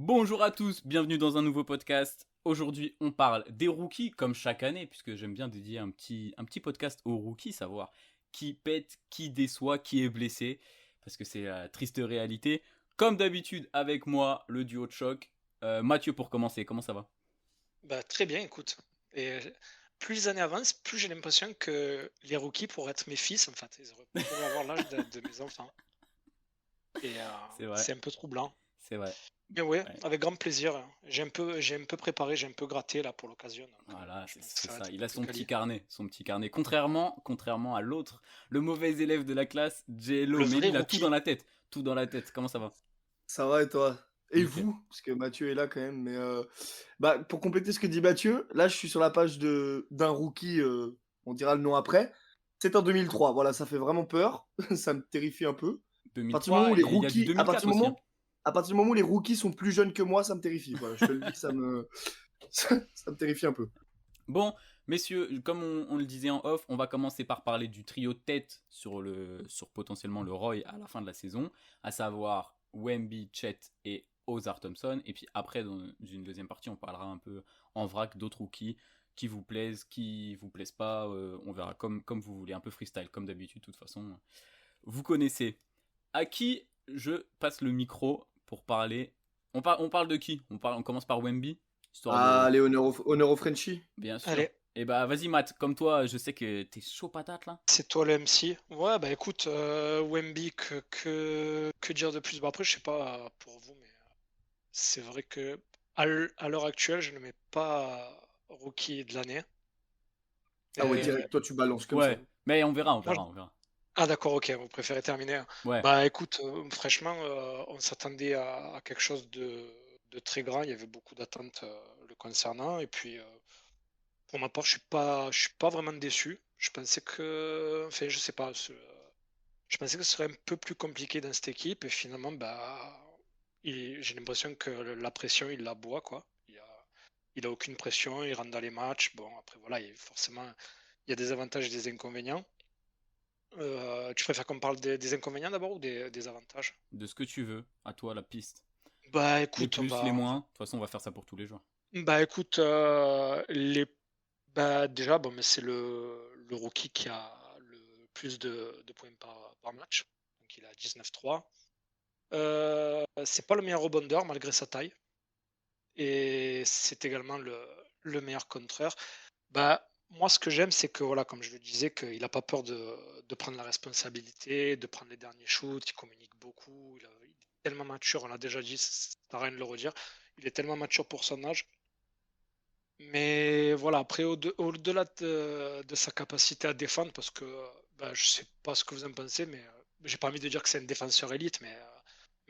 Bonjour à tous, bienvenue dans un nouveau podcast. Aujourd'hui, on parle des rookies, comme chaque année, puisque j'aime bien dédier un petit podcast aux rookies, savoir qui pète, qui déçoit, qui est blessé, parce que c'est la triste réalité. Comme d'habitude, avec moi, le duo de choc. Mathieu, pour commencer, comment ça va? Bah, très bien, écoute. Et plus les années avancent, plus j'ai l'impression que les rookies pourraient être mes fils, en fait. Pourraient avoir l'âge de mes enfants. Et C'est vrai, c'est un peu troublant. c'est vrai. Mais ouais, Ouais. avec grand plaisir. J'ai un peu préparé, j'ai un peu gratté là pour l'occasion. Donc Voilà, je c'est pense que c'est ça va ça. être Il a plus son petit quali. carnet, son petit carnet. Contrairement à l'autre, le mauvais élève de la classe, Le Jello. Mais lui, vrai il a tout dans rookie. la tête. Tout dans la tête. Comment ça va? Ça va et toi? Et Nickel. vous? Parce que Mathieu est là quand même, mais bah, pour compléter ce que dit Mathieu, là, je suis sur la page d'un rookie, on dira le nom après. C'est en 2003, voilà, ça fait vraiment peur, ça me terrifie un peu. À partir du moment où 2003 les et il y a du rookies, 2004 aussi, hein. à partir du moment où les rookies sont plus jeunes que moi, ça me terrifie. Voilà, je te le dis, ça me terrifie un peu. Bon, messieurs, comme on le disait en off, on va commencer par parler du trio de tête sur potentiellement le Roy à la fin de la saison, à savoir Wemby, Chet et Ozar Thompson. Et puis après, dans une deuxième partie, on parlera un peu en vrac d'autres rookies qui vous plaisent, qui vous plaisent pas. On verra comme vous voulez, un peu freestyle, comme d'habitude, de toute façon. Vous connaissez. À qui je passe le micro pour parler. On parle de qui on commence par Wemby, histoire Ah, de. allez, honneur au Frenchie. Bien sûr. Allez, Et bah vas-y Matt, comme toi, je sais que t'es chaud patate là. c'est toi le MC. Ouais, bah écoute, Wemby, que dire de plus? Bah après, je sais pas pour vous, mais c'est vrai que à l'heure actuelle, je ne mets pas rookie de l'année. Ah ouais, Euh, direct, toi tu balances comme ça. Ouais, mais on verra, on moi, verra, on verra. ah d'accord, ok, vous préférez terminer, hein. Ouais, Bah écoute, franchement, on s'attendait à quelque chose de très grand. Il y avait beaucoup d'attentes le concernant. Et puis, pour ma part, je suis pas vraiment déçu. Je pensais que, enfin, je sais pas, je pensais que ce serait un peu plus compliqué dans cette équipe. Et finalement, bah, j'ai l'impression que la pression, il la boit, quoi. Il a aucune pression, il rentre dans les matchs. Bon, après, voilà, forcément, il y a des avantages et des inconvénients. Tu préfères qu'on parle des inconvénients d'abord ou des avantages? de ce que tu veux, à toi la piste. Bah Les écoute, plus, les moins, de toute façon on va faire ça pour tous les jours. bah écoute, bah déjà, bon, mais c'est le rookie qui a le plus de points par match. Donc il a 19,3. C'est pas le meilleur rebondeur malgré sa taille. Et c'est également le meilleur contreur. Bah, moi, ce que j'aime, c'est que, voilà, comme je le disais, qu'il n'a pas peur de prendre la responsabilité, de prendre les derniers shoots. Il communique beaucoup. Il est tellement mature, on l'a déjà dit, ça sert à rien de le redire. Il est tellement mature pour son âge. Mais voilà, après, au-delà de sa capacité à défendre, parce que bah, je sais pas ce que vous en pensez, mais j'ai pas envie de dire que c'est un défenseur élite, mais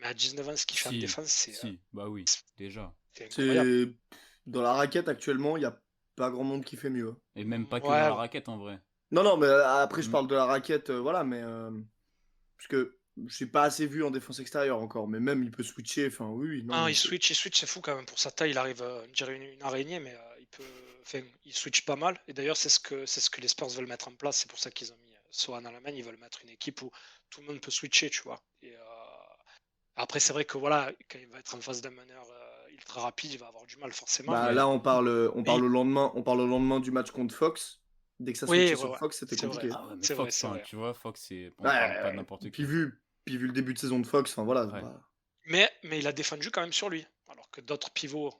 à 19 ans, ce qu'il fait en Si, défense, si, bah oui, déjà. c'est incroyable. C'est dans la raquette actuellement, il y a pas grand monde qui fait mieux, hein. Et même pas que dans Ouais, la raquette en vrai. Non, non, mais après, je Mm. parle de la raquette, voilà, mais parce que je suis pas assez vu en défense extérieure encore, mais même il peut switcher, enfin, oui, oui, non, ah, non, il switch, c'est fou quand même. Pour sa taille, il arrive, on dirait une araignée, mais enfin, il switch pas mal. Et d'ailleurs, c'est ce que les Spurs veulent mettre en place. C'est pour ça qu'ils ont mis Sohan à la main. Ils veulent mettre une équipe où tout le monde peut switcher, tu vois. Et après, c'est vrai que voilà, quand il va être en face d'un meneur ultra rapide, il va avoir du mal forcément. bah Mais, là, mais il- on parle le lendemain du match contre Fox. Dès que ça oui, switchait ouais, sur ouais, Fox, c'était c'est vrai, compliqué. Ah ouais, mais c'est vrai, Fox, c'est enfin, vrai. tu vois, Fox, c'est. On parle pas de Ouais, n'importe qui. puis vu le début de saison de Fox, enfin voilà, c'est Ouais. pas- Mais il a défendu quand même sur lui, alors que d'autres pivots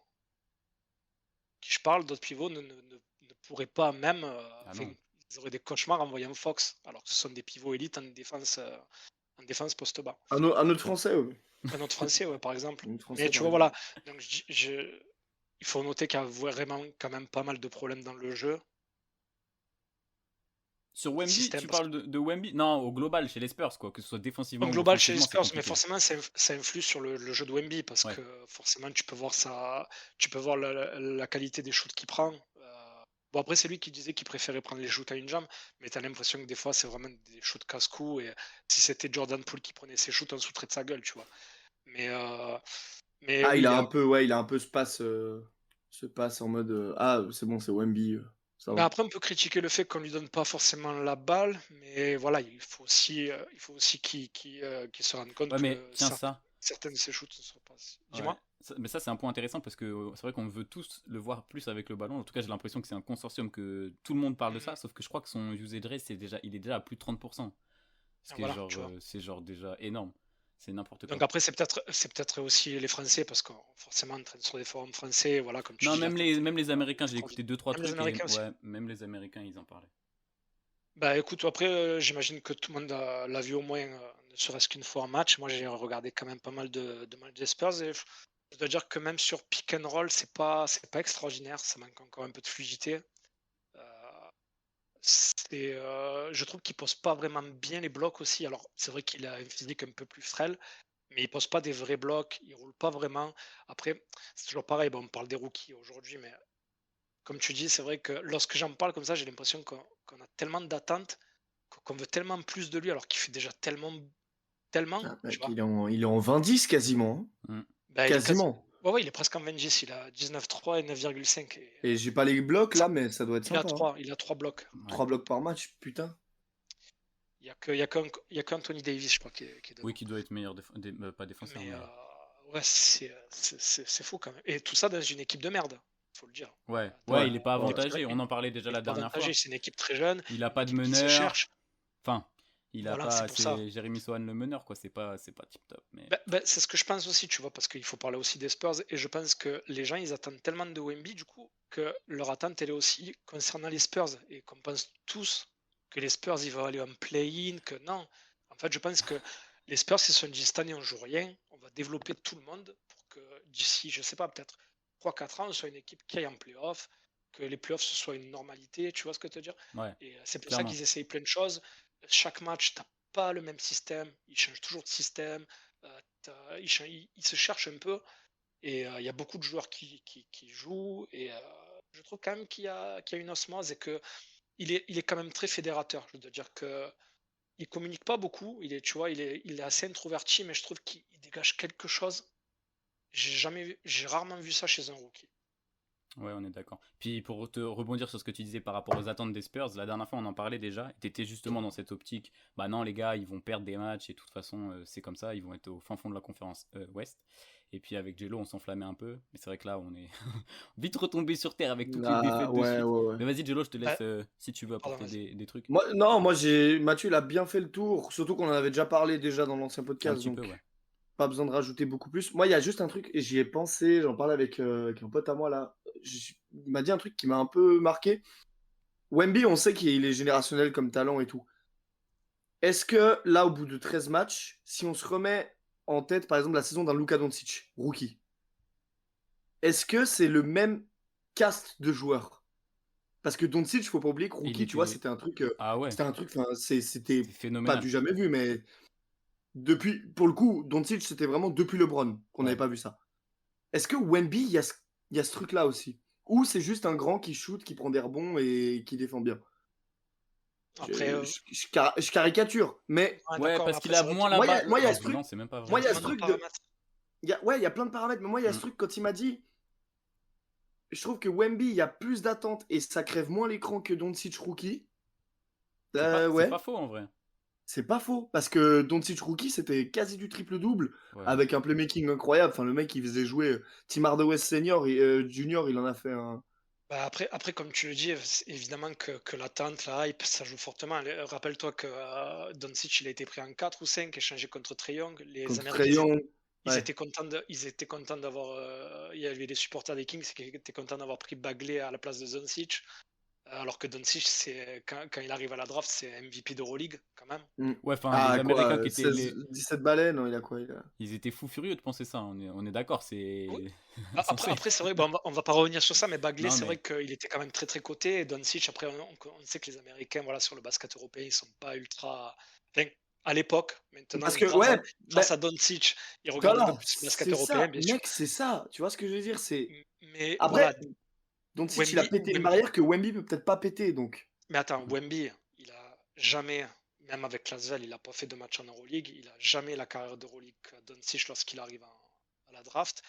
qui je parle, d'autres pivots ne pourraient pas même, Ah enfin, non. ils auraient des cauchemars en voyant Fox, alors que ce sont des pivots élites en défense poste bas. un autre Français, ouais. Un autre Français, ouais, par exemple. Un autre Mais Français, tu par vois, exemple. voilà, donc il faut noter qu'il y a vraiment quand même pas mal de problèmes dans le jeu, Sur dans le Wemby, système, tu parce parles de Wemby? Non, au global, chez les Spurs, quoi. Que ce soit qu'en défensivement ou global chez les offensivement, c'est Spurs, mais compliqué. forcément ça influe sur le jeu de Wemby, parce Ouais. que forcément tu peux voir la qualité des shoots qu'il prend. Bon, après, c'est lui qui disait qu'il préférait prendre les shoots à une jambe, mais tu as l'impression que des fois, c'est vraiment des shoots casse-cou. Et si c'était Jordan Poole qui prenait ses shoots, on se foutrait de sa gueule, tu vois. Mais, euh, mais Ah, oui, il a un peu, ouais, il a un peu ce passe en mode, ah, c'est bon, c'est Wemby, ça mais va. après, on peut critiquer le fait qu'on lui donne pas forcément la balle, mais voilà, il faut aussi qu'il se rende compte Ouais, mais que tiens, ça. certains de ses shoots ne sont pas. Ouais. Dis-moi. Mais ça, c'est un point intéressant parce que c'est vrai qu'on veut tous le voir plus avec le ballon. En tout cas, j'ai l'impression que c'est un consortium que tout le monde parle de Mhm. ça, sauf que je crois que son usage rate, il est déjà à plus de 30%. Ce qui est Voilà, genre, tu vois. c'est genre déjà énorme. C'est n'importe Donc quoi. après, c'est peut-être aussi les Français, parce qu'on forcément on traîne sur des forums français, voilà, comme tu Non, dis, la tente même les Américains, j'ai écouté extraordinaire. deux trois Même les trucs et Américains aussi. ouais, même les Américains, ils en parlaient. Bah écoute, après, j'imagine que tout le monde l'a vu au moins, ne serait-ce qu'une fois en match. Moi, j'ai regardé quand même pas mal de matchs des Spurs et je dois dire que même sur pick and roll, c'est pas extraordinaire. Ça manque encore un peu de fluidité. Euh, je trouve qu'il pose pas vraiment bien les blocs aussi. Alors, c'est vrai qu'il a un physique un peu plus frêle, mais il pose pas des vrais blocs. Il roule pas vraiment. Après, c'est toujours pareil. Bon, on parle des rookies aujourd'hui, mais comme tu dis, c'est vrai que lorsque j'en parle comme ça, j'ai l'impression qu'on a tellement d'attentes, qu'on veut tellement plus de lui, alors qu'il fait déjà tellement, Ah, tu mec, vois. il est en 20-10 quasiment, hein. Hmm. Bah, il est quasi. Quasiment. Ouais, ouais, il est presque en 20-10, il a 19,3 et 9,5. Et j'ai pas les blocs Ça, là, mais ça doit être il a sympa, hein. 3, il a 3 blocs. Ouais. 3 blocs par match, putain. Il y a que Anthony Davis, je crois, qui est Oui, devant. qui doit être meilleur, pas défenseur, Mais mais. ouais, c'est fou quand même. Et tout ça dans une équipe de merde, faut le dire. Ouais, Ouais, ouais, il est pas Une ouais. équipe, avantagé. On en parlait déjà il est la pas dernière avantagé, fois. c'est une équipe très jeune, Il a une pas de équipe qui se meneur. cherche. Enfin, il a Voilà, c'est pas. pour ça. C'est Jérémy Sohan le meneur, quoi. C'est pas tip top. Mais. C'est ce que je pense aussi, tu vois, parce qu'il faut parler aussi des Spurs, et je pense que les gens, ils attendent tellement de Wemby, du coup, que leur attente, elle est aussi concernant les Spurs, et qu'on pense tous que les Spurs, ils vont aller en play-in, que non. En fait, je pense que les Spurs, ils se sont dit, cette année, on joue rien, on va développer tout le monde pour que d'ici, je sais pas, peut-être 3-4 ans, on soit une équipe qui aille en play-off, que les play-offs, ce soit une normalité, tu vois ce que je veux dire? Ouais, Et c'est pour ça clairement. qu'ils essayent plein de choses. Chaque match, t'as pas le même système, ils changent toujours de système. Il se cherche un peu et il y a beaucoup de joueurs qui jouent et je trouve quand même qu'il y a une osmose et que il est quand même très fédérateur. Je dois dire que il communique pas beaucoup. Tu vois, il est assez introverti, mais je trouve qu'il dégage quelque chose. J'ai rarement vu ça chez un rookie. Ouais, on est d'accord. Puis pour te rebondir sur ce que tu disais par rapport aux attentes des Spurs, la dernière fois on en parlait déjà, et t'étais justement dans cette optique, bah non les gars, ils vont perdre des matchs et de toute façon c'est comme ça, ils vont être au fin fond de la conférence Ouest. Et puis avec Jello on s'enflammait un peu, mais c'est vrai que là on est vite retombé sur terre avec toutes les Ah, défaites de ouais, suite. ouais, ouais. Mais vas-y Jello, je te Bah, laisse si tu veux pardon, apporter vas-y. des trucs. Moi, non, Mathieu, il a bien fait le tour, surtout qu'on en avait déjà parlé déjà dans l'ancien Un podcast, petit peu, ouais. donc pas besoin de rajouter beaucoup plus. Moi, il y a juste un truc, et j'y ai pensé, j'en parlais avec un pote à moi là. Il m'a dit un truc qui m'a un peu marqué. Wemby, on sait qu'il est générationnel comme talent et tout. Est-ce que là, au bout de 13 matchs, si on se remet en tête, par exemple, la saison d'un Luka Doncic, rookie, est-ce que c'est le même cast de joueurs? Parce que Doncic, faut pas oublier que Il rookie, tu vois, était. c'était un truc, Ah ouais, enfin, c'était c'était pas phénoménal. du jamais vu, mais depuis, pour le coup, Doncic, c'était vraiment depuis LeBron qu'on n'avait Ouais. pas vu ça. Est-ce que Wemby, il y a ce truc-là aussi? Ou c'est juste un grand qui shoot, qui prend des rebonds et qui défend bien? Après, Je caricature, mais ouais, Ouais, d'accord, mais parce après, qu'il a c'est vrai moins qu'il y la moi, a il y balle. a, moi, il y a ce truc. Non, c'est même pas il y vrai. Moi, a il y a ce tellement de truc de. paramètres. Ouais, il y a plein de paramètres, mais moi, il y a ce Mm. truc quand il m'a dit. Je trouve que Wemby, il y a plus d'attentes et ça crève moins l'écran que Doncic rookie. C'est pas Ouais, faux en vrai. c'est pas faux. Parce que Doncic rookie, c'était quasi du triple-double Ouais. avec un playmaking incroyable. Enfin, le mec, il faisait jouer Tim Hardaway Senior et Junior, il en a fait un. Bah après, comme tu le dis, c'est évidemment que l'attente, la hype, ça joue fortement. Rappelle-toi que Doncic, il a été pris en 4 ou 5, échangé contre Trae Young. Les Contre Américains, Trae Young. ils Ouais. étaient contents ils étaient contents d'avoir. Il y avait des supporters des Kings qui étaient contents d'avoir pris Bagley à la place de Doncic. Alors que Doncic, quand il arrive à la draft, c'est MVP d'Euroleague, quand même. Mm. Ouais, enfin, les Ah, Américains quoi, qui étaient. 16, 17 balais? Non, il a quoi? Ils étaient fous furieux de penser ça. On est d'accord, Oui. c'est Après, insensé. après c'est vrai, bon, on va pas revenir sur ça, mais Bagley, Non, c'est vrai mais. qu'il était quand même très très coté. Et Doncic, après, on sait que les Américains, voilà, sur le basket européen, ils sont pas ultra. Enfin, à l'époque, maintenant, Parce que, ouais, grâce ben, à Doncic, ils regardent un peu voilà, plus le basket c'est européen, ça, bien sûr. mec, c'est ça. Tu vois ce que je veux dire? C'est. Mais Après, voilà, Doncic, il a Wemby, pété une barrière que Wemby peut peut-être pas péter, donc. mais attends, Wemby, il a jamais, même avec Lasvel, il a pas fait de match en Euroleague, il a jamais la carrière d'Euroleague que Doncic lorsqu'il arrive à la draft.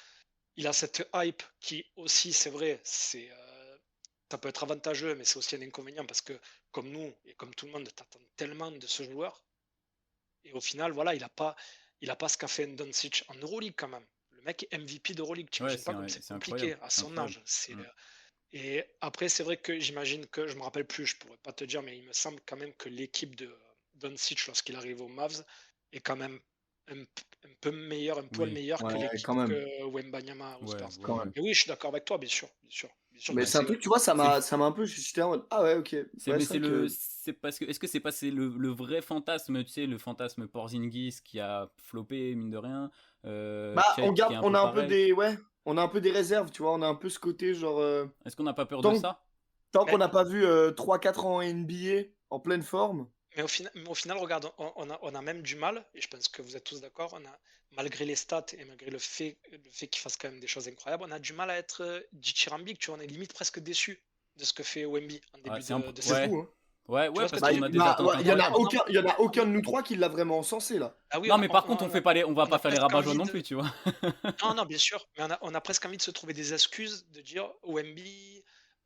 Il a cette hype qui aussi, c'est vrai, ça peut être avantageux, mais c'est aussi un inconvénient parce que comme nous et comme tout le monde, t'attends tellement de ce joueur et au final, voilà, il a pas. il a pas ce qu'a fait Doncic en Euroleague quand même. Le mec est MVP d'Euroleague, Ouais, t'imagines pas comme c'est c'est compliqué incroyable. à C'est son incroyable. âge. Et après, c'est vrai que j'imagine que, je me rappelle plus, je pourrais pas te dire, mais il me semble quand même que l'équipe de Doncic, lorsqu'il arrive aux Mavs, est quand même un peu meilleure, un poil Oui, meilleure que Ouais, l'équipe quand même. que Wembanyama aux ouais, Spurs. ouais, Quand ouais. même. Mais oui, je suis d'accord avec toi, bien sûr, bien sûr Mais que Bah, c'est un c'est. truc, tu vois, ça c'est le, m'a un peu. J'étais en mode, ah ouais, ok. Ouais, mais c'est c'est vrai que. c'est parce que, est-ce que c'est pas le vrai fantasme, tu sais, le fantasme Porzingis qui a floppé, mine de rien, Bah, Chet qui est un on peu a un peu pareil. des. Ouais, on a un peu des réserves, tu vois. On a un peu ce côté, genre. Est-ce qu'on n'a pas peur de Tant, ça? tant qu'on Mais, n'a pas vu 3-4 ans en NBA en pleine forme. mais au final, regarde, on a même du mal, et je pense que vous êtes tous d'accord, malgré les stats et malgré le fait qu'il fasse quand même des choses incroyables, on a du mal à être dithyrambique, tu vois, on est limite presque déçu de ce que fait Wemby en Ouais, début de C'est saison. ouais, fou, hein. ouais, Tu ouais, vois ce que parce je Bah, veux qu'on dire? a des attentes ouais, incroyables. il y en a aucun de nous trois qui l'a vraiment encensé, là. Ah oui, Non, mais par contre, on va on pas a faire les presque rabat-joie envie non de. plus, tu vois. Non, non, bien sûr, mais on a presque envie de se trouver des excuses, de dire Wemby,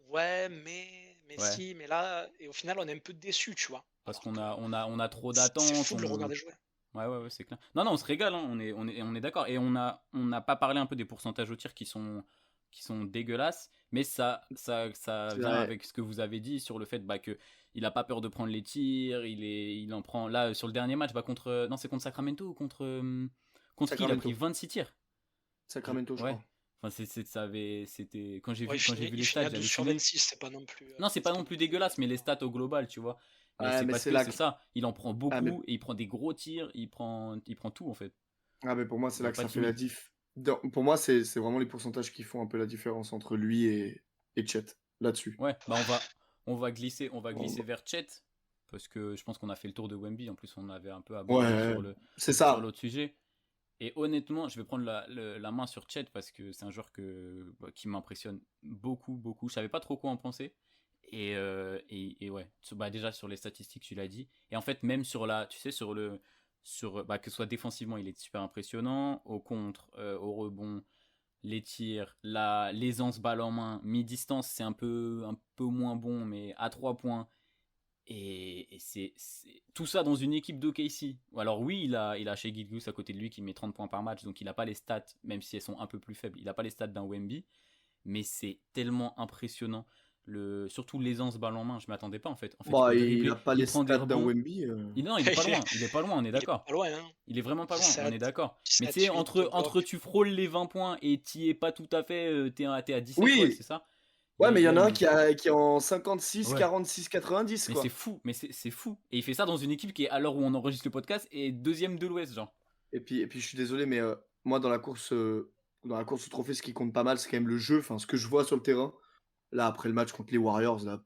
ouais, mais Ouais, si, mais là, et au final, on est un peu déçu, tu vois. parce Alors qu'on que on a trop c'est d'attentes. fou de le regarder jouer. Ouais, ouais, ouais, c'est clair. Non, non, on se régale, hein, on est d'accord. Et on n'a pas parlé un peu des pourcentages au tir qui sont dégueulasses, mais ça C'est vient vrai. avec ce que vous avez dit sur le fait bah, que il a pas peur de prendre les tirs, il en prend. Là, sur le dernier match, bah, contre. Non, c'est contre Sacramento ou contre qui il a pris Sacramento. 26 tirs. Sacramento, je Ouais. crois. Enfin, c'était. Ouais, Quand j'ai vu il les finit stats, à 12 sur j'hallucinais. 26, c'est pas non plus, Non, c'est pas non plus dégueulasse, mais les dégueulasse. stats au global, tu vois. Mais Ouais, c'est mais parce c'est que là c'est que. ça, il en prend Ah, mais... beaucoup et il prend des gros tirs, il prend tout en fait. pour moi, c'est Il n'y là a que pas ça de fait la limite. diff. Pour moi, c'est vraiment les pourcentages qui font un peu la différence entre lui et Chet, là-dessus. Ouais, bah on va glisser vers Chet parce que je pense qu'on a fait le tour de Wemby. En plus, on avait un peu abordé Ouais, c'est sur ça. l'autre sujet. Et honnêtement, je vais prendre la main sur Chet parce que c'est un joueur qui m'impressionne beaucoup, beaucoup. Je savais pas trop quoi en penser. Et ouais, bah déjà sur les statistiques, tu l'as dit. Et en fait, même tu sais, bah, que ce soit défensivement, il est super impressionnant. Au contre, au rebond, les tirs, l'aisance balle en main, mi-distance, c'est un peu moins bon, mais à 3 points. Et tout ça dans une équipe d'OKC. Alors oui, il a Shai Gilgeous à côté de lui qui met 30 points par match, donc il n'a pas les stats, même si elles sont un peu plus faibles, il n'a pas les stats d'un Wemby, mais c'est tellement impressionnant. Surtout l'aisance balle en main, je m'attendais pas en fait. En fait, il Bah, peut il a dribbler, pas il les prend des stats d'un rebonds. Wemby. Non, il est pas loin, on est Il est d'accord. pas loin, hein. Il est vraiment pas loin, on 17, est d'accord. Mais tu 17, sais, 8 de entre bloc. tu frôles les 20 points et t'y es pas tout à fait, t'es à 17 vols, Oui, c'est ça? ouais, mais il y Il en a a un une... qui est en 56, Ouais. 46, 90, Mais c'est quoi. fou, c'est fou. Et il fait ça dans une équipe qui, à l'heure où on enregistre le podcast, est deuxième de l'Ouest, genre. Et puis je suis désolé, mais moi, dans la course au trophée, ce qui compte pas mal, c'est quand même le jeu, enfin, ce que je vois sur le terrain. Là, après le match contre les Warriors, là,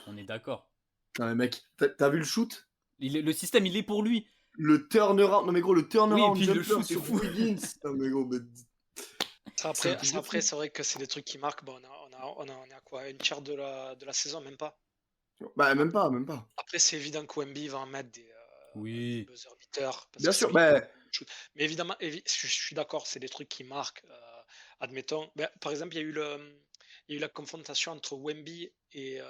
On est d'accord. non, mais mec, t'as vu le shoot? Le système, il est pour lui. Le turnaround, non mais gros, le Oui, et turnaround puis le jumper shoot, c'est sur fou. Wiggins. Non mais gros, c'est un truc de Après, fou. c'est vrai que c'est des trucs qui marquent. Bon, on est à quoi? Une tiers de la saison, même pas. Bah, même pas, même pas. Après, c'est évident que Wemby va en mettre des Oui. buzzer beaters parce Bien que c'est sûr, lui qui bah, met le shoot. Mais évidemment, je suis d'accord, c'est des trucs qui marquent. Admettons, ben, par exemple, il y a eu la confrontation entre Wemby et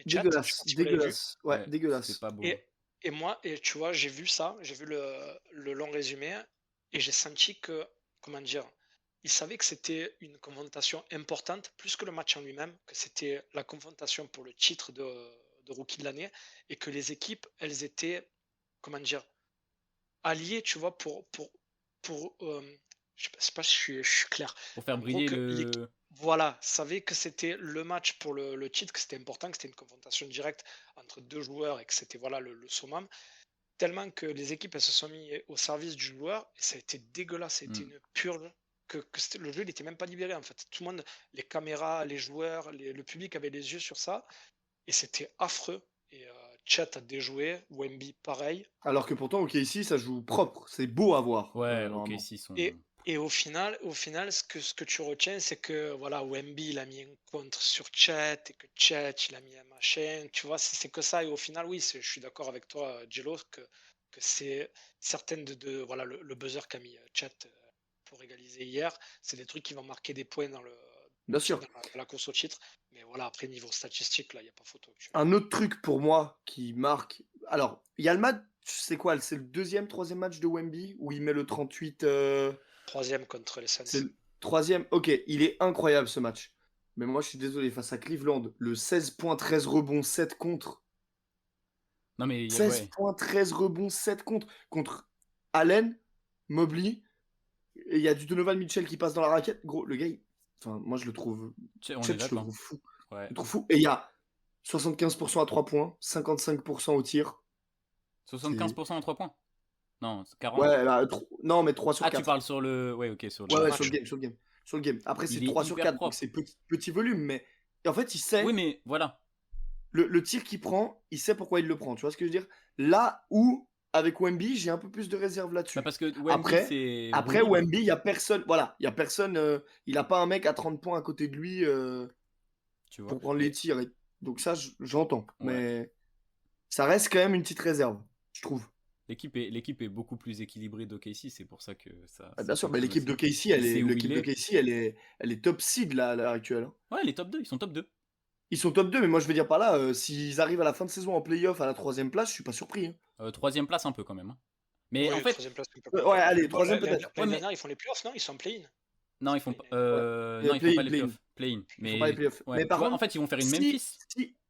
Chet. Je sais pas dégueulasse, si vous l'avez vu. dégueulasse. Ouais, Ouais, c'était dégueulasse. pas beau. Et moi, et tu vois, j'ai vu ça, j'ai vu le long résumé, et j'ai senti que, comment dire, il savait que c'était une confrontation importante, plus que le match en lui-même, que c'était la confrontation pour le titre de rookie de l'année, et que les équipes, elles étaient, comment dire, alliées, tu vois, je sais pas si je suis clair. Pour faire En gros, briller que le... voilà, savait que c'était le match pour le titre, que c'était important, que c'était une confrontation directe entre deux joueurs et que c'était voilà le summum. Tellement que les équipes elles se sont mis au service du joueur et ça a été dégueulasse, ça a été Hmm. une purge. Le jeu il n'était même pas libéré en fait. Tout le monde, les caméras, les joueurs, le public avait les yeux sur ça et c'était affreux. Et Chet a déjoué, Wemby pareil. Alors que pourtant, ok, ici, ça joue propre. C'est beau à voir, Ouais, ok, normalement. s'ils sont... Et au final, ce que tu retiens, c'est que voilà, Wemby il a mis un contre sur Chet et que Chet il a mis un machin. Tu vois, c'est que ça. Et au final, oui, je suis d'accord avec toi, Jello, que c'est certaines voilà, le buzzer qu'a mis Chet pour égaliser hier, c'est des trucs qui vont marquer des points Bien sûr. dans la course au titre. Mais voilà, après, niveau statistique, là, il n'y a pas photo. Un autre truc pour moi qui marque. Alors, il y a le match, c'est quoi? C'est le deuxième, troisième match de Wemby où il met le 38. Troisième contre les C'est Suns. le troisième. Ok, il est incroyable ce match. Mais moi, je suis désolé, face à Cleveland, le 16 points, 13 rebonds, 7 contre. Non, mais 16 ouais. points, 13 rebonds, 7 contre. Contre Allen, Mobley. Et il y a du Donovan Mitchell qui passe dans la raquette. Gros, le gars, enfin, moi, je le trouve. On est Je le d'accord. trouve fou. Ouais. Je le trouve fou. Et il y a 75% à 3 points, 55% au tir. 75% en 3 points. Non, c'est 40. Ouais, bah, non, mais 3 sur 4. Ah, tu parles sur le. Ouais, ok, sur le. Ouais, match. sur le game. Sur le game. Après, c'est Il est 3 sur hyper 4, propre. donc c'est petit volume, mais en fait, il sait. Oui, mais voilà. Le tir qu'il prend, il sait pourquoi il le prend. Tu vois ce que je veux dire? Là où, avec Wemby, j'ai un peu plus de réserve là-dessus. Bah, parce que Wemby, c'est. Après, Wemby, Wemby, il n'y a personne. Voilà, il n'y a personne. Il n'a pas un mec à 30 points à côté de lui tu vois. pour prendre les tirs. Donc, ça, j'entends. Ouais. Mais ça reste quand même une petite réserve, je trouve. L'équipe est beaucoup plus équilibrée d'OKC, c'est pour ça que ça. Ah, bien sûr, mais l'équipe de d'OKC, elle est top seed là, à l'heure actuelle. Hein. Ouais, les top 2, ils sont top 2. Ils sont top 2, mais moi je veux dire par là, s'ils arrivent à la fin de saison en playoff à la 3ème place, je suis pas surpris. Hein. 3ème place un peu quand même. Hein. Mais en fait. Troisième place, un peu Ouais, allez, Bon, 3ème peut-être. L'année dernière, ils font les playoffs, non? Ils sont en play-in. Non, ils font pas. Ouais. Non, ils font pas les Play-in. playoffs. Play-in. Ils font pas les playoffs. Ouais. Mais par contre, en fait, ils vont faire une Memphis.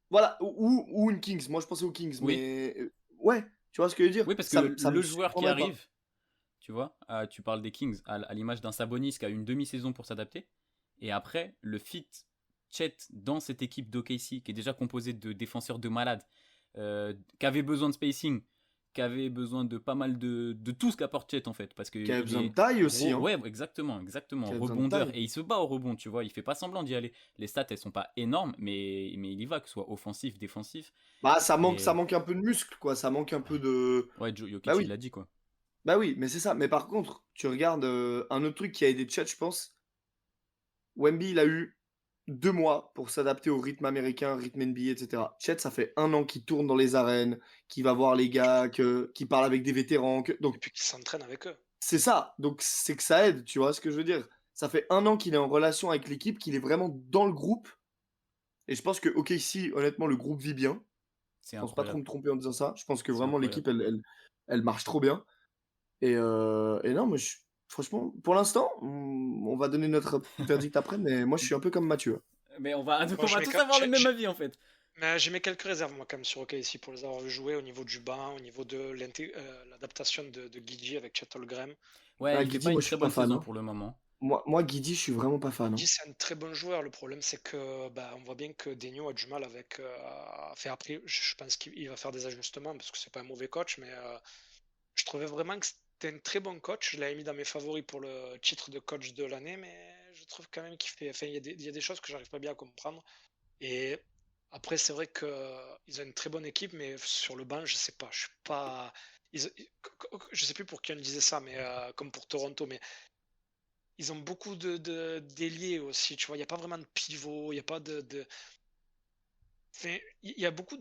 Voilà, ou une Kings. Moi je pensais aux Kings, Oui. mais ouais, tu vois ce que je veux dire? Oui, parce Ça que me le joueur qui surprendrait pas. arrive, tu vois, tu parles des Kings, à l'image d'un Sabonis qui a une demi-saison pour s'adapter. Et après, le fit Chet dans cette équipe d'OKC, qui est déjà composée de défenseurs de malades, qui avait besoin de spacing, qui avait besoin de pas mal de tout ce qu'apporte Chet en fait. Parce que Qui a il besoin est de taille aussi. Hein. Ouais, exactement. Qui a besoin de Rebondeur. taille. Et il se bat au rebond, tu vois. Il fait pas semblant d'y aller. Les stats, elles sont pas énormes, mais il y va, que ce soit offensif, défensif. Bah, ça manque un peu de muscle, quoi. Ça manque un peu de. Ouais, Jokic, Bah oui. il l'a dit, quoi. Bah oui, mais c'est ça. Mais par contre, tu regardes un autre truc qui a aidé Chet, je pense. Wemby, il a eu 2 mois pour s'adapter au rythme américain, rythme NBA, etc. Chet, ça fait 1 an qu'il tourne dans les arènes, qu'il va voir les gars, qu'il parle avec des vétérans. Donc, Et puis qu'ils s'entraînent avec eux. c'est ça. Donc, c'est que ça aide, tu vois ce que je veux dire? Ça fait 1 an qu'il est en relation avec l'équipe, qu'il est vraiment dans le groupe. Et je pense que, ok, si, honnêtement, le groupe vit bien. Je pense pas trop me tromper en disant ça. Je pense que vraiment, l'équipe, elle marche trop bien. Et non, mais franchement, pour l'instant, on va donner notre verdict après, mais moi, je suis un peu comme Mathieu. Mais on va tous Moi, avoir le même avis, en fait. Mais j'ai mis quelques réserves, moi, quand même, sur OKC pour les avoir vu jouer au niveau du banc, au niveau de l'adaptation de Guidi avec Chet Holmgren. Ouais, il fait Guidi, pas moi, une je très suis pas bonne fan. saison Hein. pour le moment. Moi, Guidi, je suis vraiment pas fan. Hein. Guidi, c'est un très bon joueur. Le problème, c'est que on voit bien que Denio a du mal avec. Après, je pense qu'il va faire des ajustements parce que c'est pas un mauvais coach, mais je trouvais vraiment que c'était un très bon coach. Je l'avais mis dans mes favoris pour le titre de coach de l'année, mais je trouve quand même qu'il fait. Enfin, il y a des choses que j'arrive pas bien à comprendre. Et après, c'est vrai qu'ils ont une très bonne équipe, mais sur le banc, je sais pas. Je suis pas. Je sais plus pour qui on disait ça, mais comme pour Toronto, mais ils ont beaucoup d'ailiers aussi. Tu vois, il n'y a pas vraiment de pivot, il n'y a pas de. Enfin, il y a beaucoup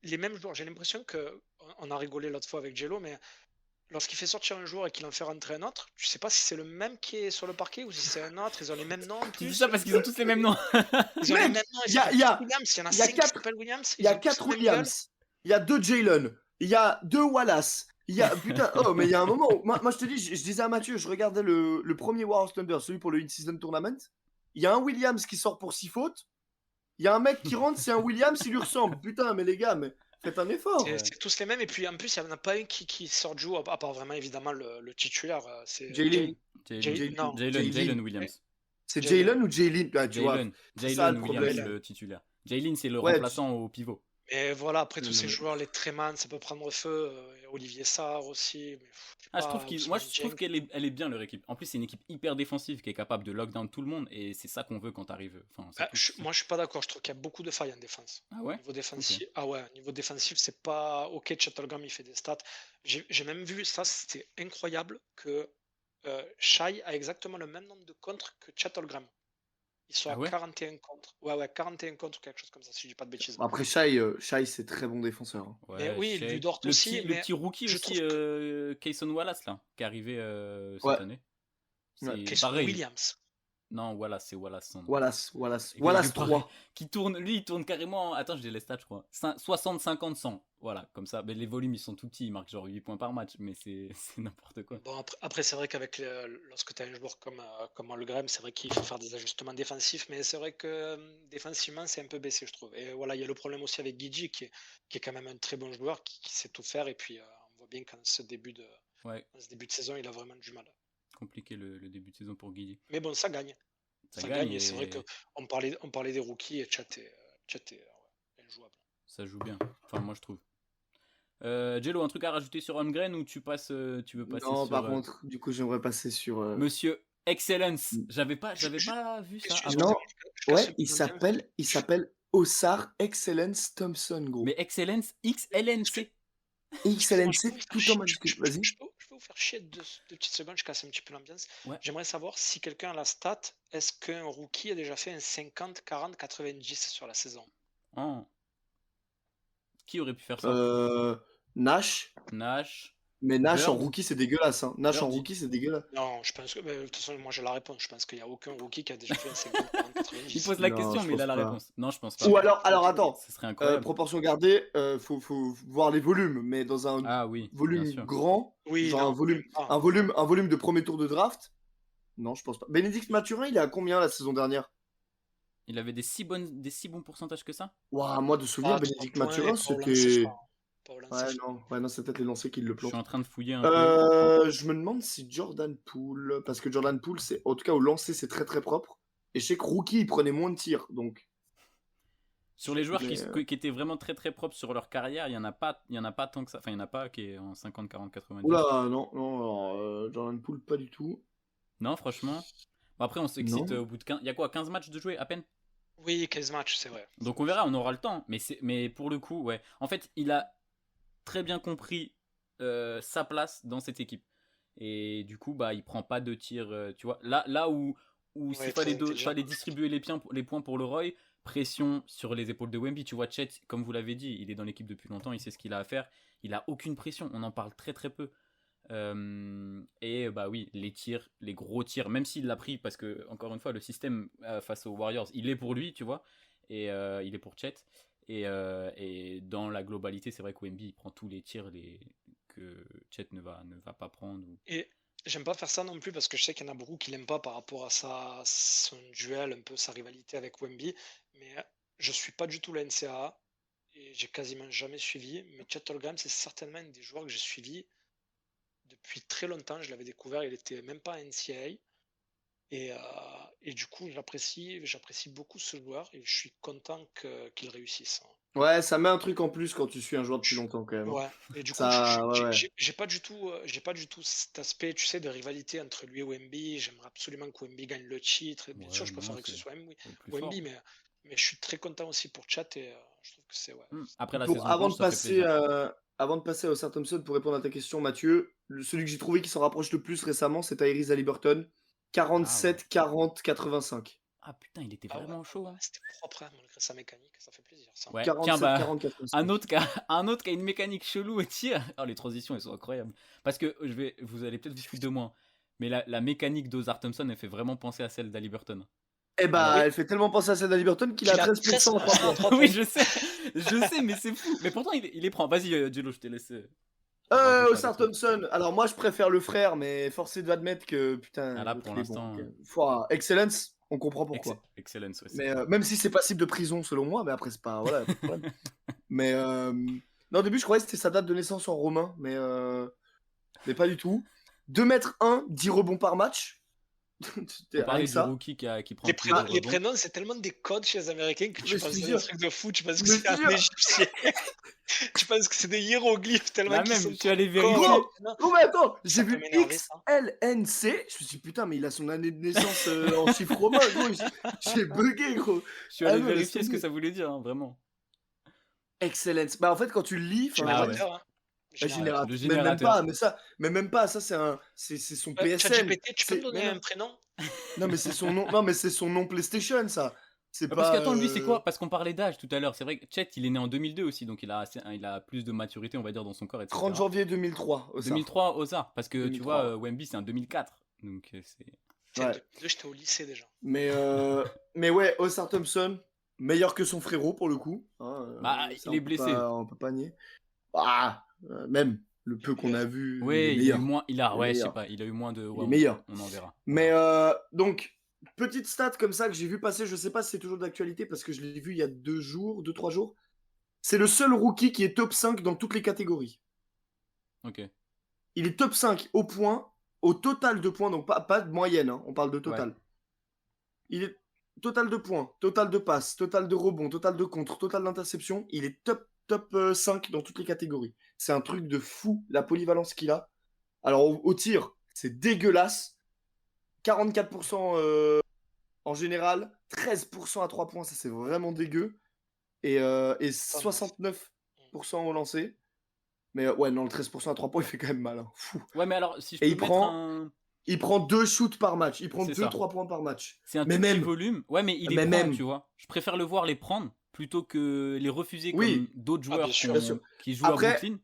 les mêmes joueurs. J'ai l'impression que on a rigolé l'autre fois avec Jello, mais lorsqu'il fait sortir un joueur et qu'il en fait rentrer un autre, je sais pas si c'est le même qui est sur le parquet ou si c'est un autre. Ils ont les mêmes noms en Tu plus. dis ça parce qu'ils ont tous les mêmes noms. Ils ont les mêmes noms. Il y a Williams. Il y en a 5 qui 4 s'appellent Williams. Il y a 4 Williams. Il y a 2 Jalen. Il y a 2 Wallace. Il y a putain. Oh, mais il y a un moment où, moi je te dis, je disais à Mathieu, je regardais le premier Warriors Thunder, celui pour le In-Season Tournament. Il y a un Williams qui sort pour 6 fautes. Il y a un mec qui rentre, c'est un Williams, il lui ressemble. Putain, mais les gars, mais faites un effort. C'est tous les mêmes. Et puis en plus, il n'y en a pas un qui sort de joue, à part vraiment évidemment le titulaire. C'est Jalen Williams. C'est Jalen ou Jalen? Ah, tu vois, Jalen Williams, le titulaire. Jalen, c'est le remplaçant au pivot. Mais voilà, après tous ces joueurs, les Treman, ça peut prendre feu. Olivier Sarr aussi. Mais je trouve qu'elle est bien, leur équipe. En plus, c'est une équipe hyper défensive qui est capable de lockdown tout le monde. Et c'est ça qu'on veut quand t'arrives. Moi, je suis pas d'accord. Je trouve qu'il y a beaucoup de failles en défense. Ah ouais? Niveau défensif, niveau défensif, c'est pas. Ok, Chet Holmgren, il fait des stats. J'ai même vu ça, c'était incroyable que Shai a exactement le même nombre de contres que Chet Holmgren. Ils sont à 41 contre. Ouais, 41 contre, quelque chose comme ça, si je dis pas de bêtises. Après, Shai, c'est très bon défenseur. Hein. Ouais, mais oui, Ludort aussi. Le petit rookie aussi, Kayson Wallace, là, qui est arrivé cette année. C'est Williams. Non, Wallace, c'est Wallace son nom. Wallace Et je parie 3. qui tourne, lui, il tourne carrément. Attends, j'ai les stats, je crois. 60, 50, 100. Voilà, comme ça. Mais les volumes, ils sont tout petits. Ils marquent genre 8 points par match. Mais c'est n'importe quoi. Bon, après c'est vrai qu'avec lorsque tu as un joueur comme Holmgren, c'est vrai qu'il faut faire des ajustements défensifs, mais c'est vrai que défensivement, c'est un peu baissé, je trouve. Et voilà, il y a le problème aussi avec Guidi, qui est quand même un très bon joueur, qui sait tout faire. Et puis, on voit bien qu'en ce début de saison, il a vraiment du mal. Compliqué le début de saison pour Guidi. Mais bon, ça gagne. Ça gagne et c'est vrai qu'on parlait des rookies et Chat est injouable. Ça joue bien. Enfin, moi, je trouve. Jello, un truc à rajouter sur Holmgren ou tu veux passer Non, sur par contre, du coup, j'aimerais passer sur. Monsieur Excellence? J'avais pas vu ça avant. Non, ouais, il s'appelle Ossar Excellence Thompson, gros. Mais Excellence, XLNC. XLNC, tout en majuscule. Vas-y. Je peux vous faire chier deux petites secondes, je casse un petit peu l'ambiance. Ouais. J'aimerais savoir si quelqu'un a la stat, est-ce qu'un rookie a déjà fait un 50, 40, 90 sur la saison? Oh. Qui aurait pu faire ça? Nash. Mais Nash Bird. en rookie, c'est dégueulasse. Hein. Nash en Birdie. rookie, c'est dégueulasse. Non, je pense que. De toute façon, moi j'ai la réponse. Je pense qu'il n'y a aucun rookie qui a déjà fait un 50, 40, 90. Il pose la Non, question, je mais il a pense la pas. réponse. Non, je pense pas. Ou alors attends. Ce serait incroyable. Proportion gardée, faut voir les volumes, mais dans un Ah oui, bien volume sûr. grand, Oui, genre non, un volume de premier tour de draft. Non, je pense pas. Bénédicte Mathurin, il est à combien la saison dernière? Il avait des si bons pourcentages que ça? Ouah, moi de souvenir, 3 Bénédicte points Mathurin, et pas au lancer, je c'était. crois. Pas au lancer, je crois. Ouais, non, c'est peut-être les lancers qui le Je suis plantent. en train de fouiller un peu. Je me demande si Jordan Poole, parce que Jordan Poole, c'est en tout cas au lancer, c'est très très propre. Et je sais que rookie, il prenait moins de tirs, donc. Sur les joueurs Mais, qui étaient vraiment très très propres sur leur carrière, il y en a pas tant que ça. Enfin, il y en a pas qui est en 50, 40, 90. Oula, non, alors, Jordan Poole, pas du tout. Non, franchement. Bon, après, on s'excite Non. au bout de 15. Il y a quoi, 15 matchs de jouer à peine? Oui, 15 matchs, c'est vrai. Donc on verra, on aura le temps. Mais pour le coup, ouais. En fait, il a très bien compris sa place dans cette équipe. Et du coup, bah, il prend pas de tir. Tu vois, là où Ouais, s'il très intelligent. fallait distribuer les points pour le Roy, pression sur les épaules de Wemby. Tu vois, Chet, comme vous l'avez dit, il est dans l'équipe depuis longtemps, il sait ce qu'il a à faire. Il a aucune pression, on en parle très très peu. Et bah oui, les gros tirs, même s'il l'a pris, parce que encore une fois, le système face aux Warriors, il est pour lui, tu vois, et il est pour Chet. Et dans la globalité, c'est vrai que Wemby il prend tous les tirs que Chet ne va pas prendre. Et j'aime pas faire ça non plus parce que je sais qu'il y en a beaucoup qui l'aiment pas par rapport à son duel, un peu sa rivalité avec Wemby. Mais je suis pas du tout la NCAA et j'ai quasiment jamais suivi. Mais Chet Holmgren, c'est certainement un des joueurs que j'ai suivi depuis très longtemps. Je l'avais découvert, il était même pas NCAA. Et du coup, j'apprécie beaucoup ce joueur et je suis content qu'il réussisse. Ouais, ça met un truc en plus quand tu suis un joueur depuis longtemps quand même. Ouais, et du coup, Ça, ouais. j'ai pas du tout cet aspect, tu sais, de rivalité entre lui et Wemby. J'aimerais absolument que Wemby gagne le titre. Et bien sûr, je préférerais que ce soit Wemby, mais je suis très content aussi pour Chat et je trouve que c'est ouais. Après la Pour- saison avant, blanche, de ça fait passer, plaisir. avant de passer à Ossar Thompson, pour répondre à ta question, Mathieu, celui que j'ai trouvé qui s'en rapproche le plus récemment, c'est Tyrese Haliburton. 47, 40, 85. Ah putain, il était Ah ouais, vraiment chaud. Hein. C'était propre, hein, malgré sa mécanique, ça fait plaisir. Ça. Ouais, 47, tiens, bah, 40, 85. un autre qui a une mécanique chelou et tire. Oh, les transitions, elles sont incroyables. Parce que vous allez peut-être vous foutre de moi, mais la mécanique d'Ozar Thompson, elle fait vraiment penser à celle d'Haliburton. Eh bah, Alors, elle fait tellement penser à celle d'Haliburton qu'il a 13% en 3 points. Oui, je sais, mais c'est fou. Mais pourtant, il les prend. Vas-y, Jello, je t'ai laissé. Ossar Thompson, alors moi je préfère le frère, mais force est d'admettre que putain. Ah là, l'autre, pour il est l'instant. Excellence, on comprend pourquoi. Excellence, ouais, Mais même si c'est passible de prison selon moi, mais après c'est pas. Voilà, pas de problème. Mais non, au début je croyais que c'était sa date de naissance en romain, mais pas du tout. 2m1, 10 rebonds par match. On parlait du rookie qui prend les prénoms, c'est tellement des codes chez les Américains que tu penses que c'est des trucs de fou, tu penses que c'est un égyptien. Tu penses que c'est des hiéroglyphes tellement qu'ils sont. Tu allais vérifier. Non mais attends, j'ai vu XLNC. Je me suis dit putain, mais il a son année de naissance en chiffre romain, gros. J'ai bugué, gros. Je suis allé vérifier ce que ça voulait dire, hein, vraiment. Excellence. Bah en fait, quand tu le lis, générateur. Même pas, ça c'est son PSN. ChatGPT, tu peux me donner un prénom? Non mais c'est son nom, non mais c'est son nom PlayStation ça. C'est pas. Parce qu'attends, lui c'est quoi? Parce qu'on parlait d'âge tout à l'heure. C'est vrai que Chet il est né en 2002 aussi, donc il a plus de maturité on va dire dans son corps, etc. 30 janvier 2003. 2003 Ozar, parce que 2003. Tu vois Wemby c'est un 2004, donc c'est. C'était en Ouais. 2002, j'étais au lycée déjà. Mais ouais, Oscar Thompson, meilleur que son frérot pour le coup. Hein, Bah, ça, il est blessé. on peut pas nier. Même le Il est peu qu'on a meilleur. vu, il est Oui, il a eu meilleur. moins. Il est Ouais, je sais meilleur. pas, il a eu moins de. Il Ouais, est meilleur. on en verra. Mais Voilà. donc, petite stat comme ça que j'ai vu passer, je sais pas si c'est toujours d'actualité parce que je l'ai vu il y a 2-3 jours. C'est le seul rookie qui est top 5 dans toutes les catégories. Ok. Il est top 5 au point, au total de points, donc pas de moyenne, hein, on parle de total. Ouais. Il est total de points, total de passes, total de rebonds, total de contre, total d'interception. Il est top 5 dans toutes les catégories. C'est un truc de fou, la polyvalence qu'il a. Alors, au tir, c'est dégueulasse. 44% en général, 13% à 3 points, ça c'est vraiment dégueu. Et 69% au lancer. Mais ouais, non, le 13% à 3 points, il fait quand même mal. Hein. Fou. Ouais, mais alors, si je Et peux mettre un. il prend 2 shoots par match. Il prend C'est ça. 2-3 points par match. C'est un Mais tout petit même, volume. Ouais, mais il les mais prend, même, tu vois. Je préfère le voir les prendre plutôt que les refuser comme oui, d'autres Ah, bien joueurs sûr. bien sûr. qui jouent à Brooklyn.